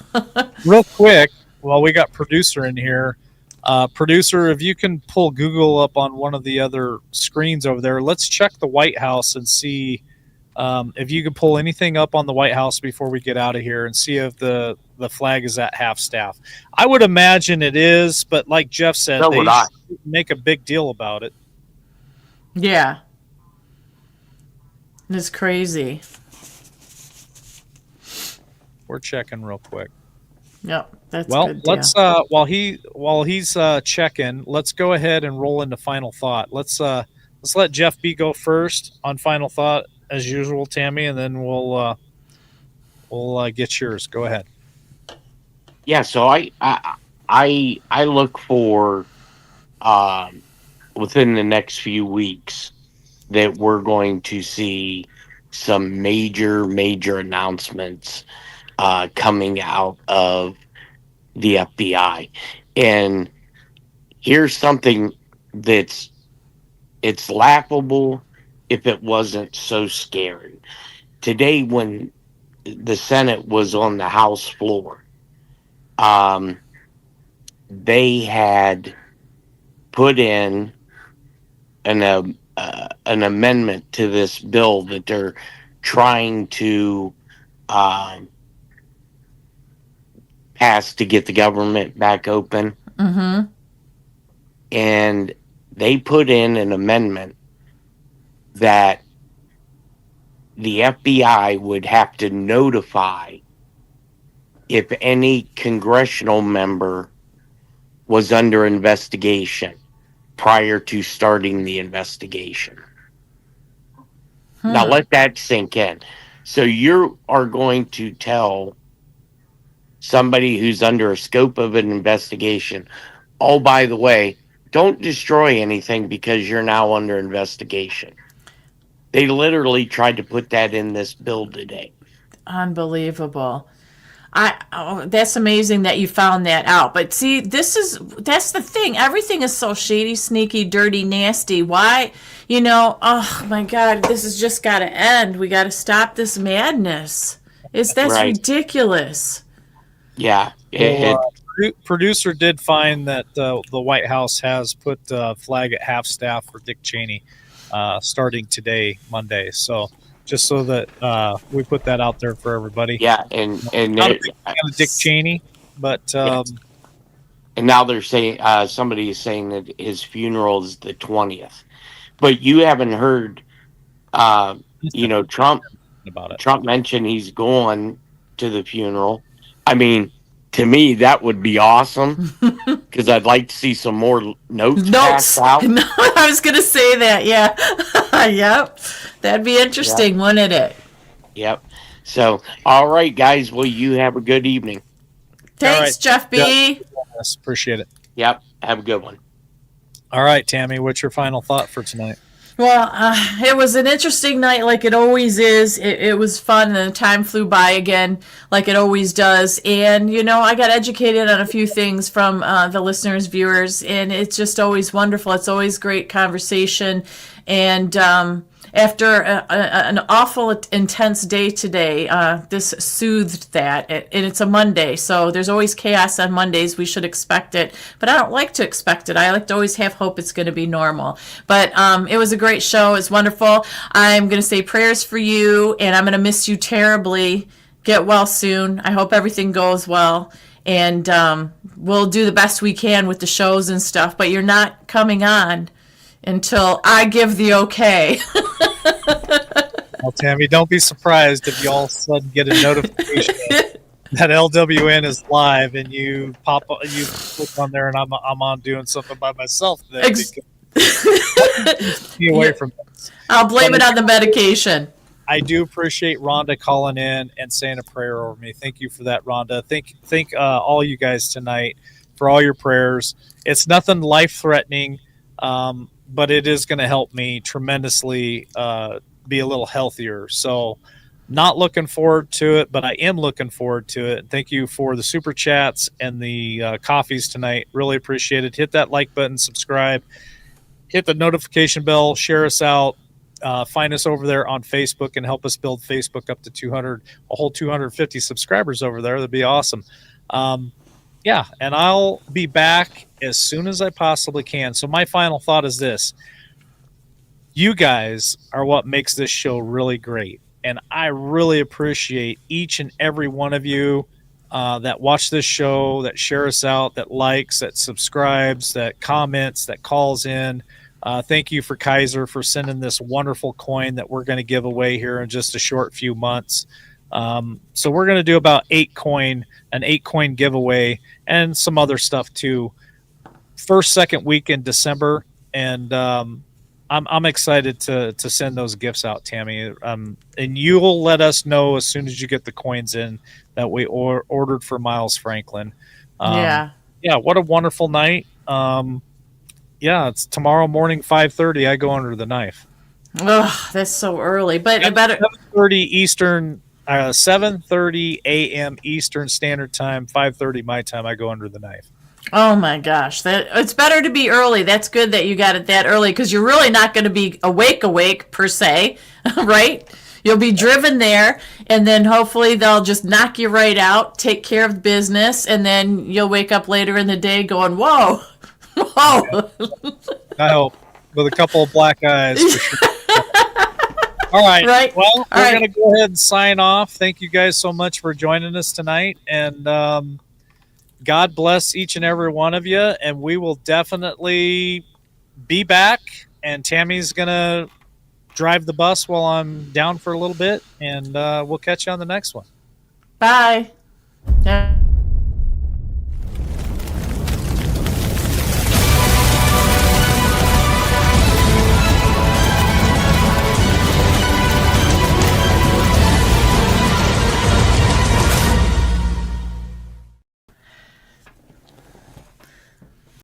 Speaker 2: Real quick, while we got producer in here, producer, if you can pull Google up on one of the other screens over there, let's check the White House and see if you can pull anything up on the White House before we get out of here and see if the flag is at half staff. I would imagine it is, but like Jeff said, they make a big deal about it.
Speaker 1: Yeah. It's crazy.
Speaker 2: We're checking real quick.
Speaker 1: Yep, that's
Speaker 2: well.
Speaker 1: Good deal.
Speaker 2: Let's while he's checking, let's go ahead and roll into final thought. Let's let Jeff B go first on final thought as usual, Tammy, and then we'll get yours. Go ahead.
Speaker 3: Yeah, so I look for within the next few weeks that we're going to see some major announcements coming out of the FBI. And here's something that's it's laughable if it wasn't so scary. Today, when the Senate was on the House floor, they had put in an amendment to this bill that they're trying to pass to get the government back open.
Speaker 1: Mm-hmm.
Speaker 3: And they put in an amendment that the FBI would have to notify if any congressional member was under investigation prior to starting the investigation. Now let that sink in. So you are going to tell somebody who's under a scope of an investigation, oh, by the way, don't destroy anything because you're now under investigation. They literally tried to put that in this bill today.
Speaker 1: Unbelievable. That's amazing that you found that out. But see, that's the thing. Everything is so shady, sneaky, dirty, nasty. Why, oh my God, this has just got to end. We got to stop this madness. That's
Speaker 3: Right.
Speaker 1: ridiculous.
Speaker 3: Yeah.
Speaker 2: Producer did find that the White House has put a flag at half staff for Dick Cheney starting today, Monday. So just so that we put that out there for everybody.
Speaker 3: Yeah, and
Speaker 2: Not a big fan of Dick Cheney, but
Speaker 3: and now they're saying somebody is saying that his funeral is the 20th. But you haven't heard, Trump
Speaker 2: about it.
Speaker 3: Trump mentioned he's going to the funeral. I mean, to me, that would be awesome because I'd like to see some more notes passed out.
Speaker 1: No, I was going to say that. Yeah. Yep. That'd be interesting, wouldn't it?
Speaker 3: Yep. So, all right, guys. Well, you have a good evening.
Speaker 1: Thanks, Jeff B.
Speaker 2: Yes, appreciate it.
Speaker 3: Yep. Have a good one.
Speaker 2: All right, Tammy, what's your final thought for tonight?
Speaker 1: Well, it was an interesting night like it always is. It was fun and the time flew by again like it always does. And, I got educated on a few things from the listeners, viewers, and it's just always wonderful. It's always great conversation. And after an awful intense day today, this soothed that. And it's a Monday, so there's always chaos on Mondays. We should expect it. But I don't like to expect it. I like to always have hope it's going to be normal. But it was a great show. It's wonderful. I'm going to say prayers for you, and I'm going to miss you terribly. Get well soon. I hope everything goes well. And we'll do the best we can with the shows and stuff. But you're not coming on until I give the okay.
Speaker 2: Well, Tammy, don't be surprised if you all of a sudden get a notification that LWN is live and you click on there and I'm on doing something by myself today. Be away from it.
Speaker 1: I'll blame it on the medication.
Speaker 2: I do appreciate Rhonda calling in and saying a prayer over me. Thank you for that, Rhonda. Thank all you guys tonight for all your prayers. It's nothing life-threatening, but it is going to help me tremendously be a little healthier. So not looking forward to it, but I am looking forward to it. Thank you for the super chats and the coffees tonight. Really appreciate it. Hit that like button, subscribe, hit the notification bell, share us out. Find us over there on Facebook and help us build Facebook up to 250 subscribers over there. That'd be awesome. Yeah, and I'll be back as soon as I possibly can. So my final thought is this. You guys are what makes this show really great. And I really appreciate each and every one of you that watch this show, that share us out, that likes, that subscribes, that comments, that calls in. Thank you for Kaiser for sending this wonderful coin that we're going to give away here in just a short few months. So we're going to do about an 8-coin giveaway and some other stuff too. Second week in December. And I'm excited to send those gifts out, Tammy. And you'll let us know as soon as you get the coins in that we ordered for Miles Franklin. Yeah, what a wonderful night. Yeah, it's tomorrow morning, 5:30. I go under the knife.
Speaker 1: Oh, that's so early. But
Speaker 2: At
Speaker 1: about
Speaker 2: 7:30 Eastern, 7:30 a.m. Eastern Standard Time, 5:30 my time. I go under the knife.
Speaker 1: Oh my gosh, that it's better to be early. That's good that you got it that early because you're really not going to be awake per se, right? You'll be driven there, and then hopefully they'll just knock you right out, take care of business, and then you'll wake up later in the day going, "Whoa, whoa!"
Speaker 2: I hope with a couple of black eyes. For sure. All right.
Speaker 1: Right.
Speaker 2: Well,
Speaker 1: All
Speaker 2: we're
Speaker 1: right.
Speaker 2: going to go ahead and sign off. Thank you guys so much for joining us tonight, and God bless each and every one of you. And we will definitely be back. And Tammy's going to drive the bus while I'm down for a little bit, and we'll catch you on the next one.
Speaker 1: Bye. Yeah.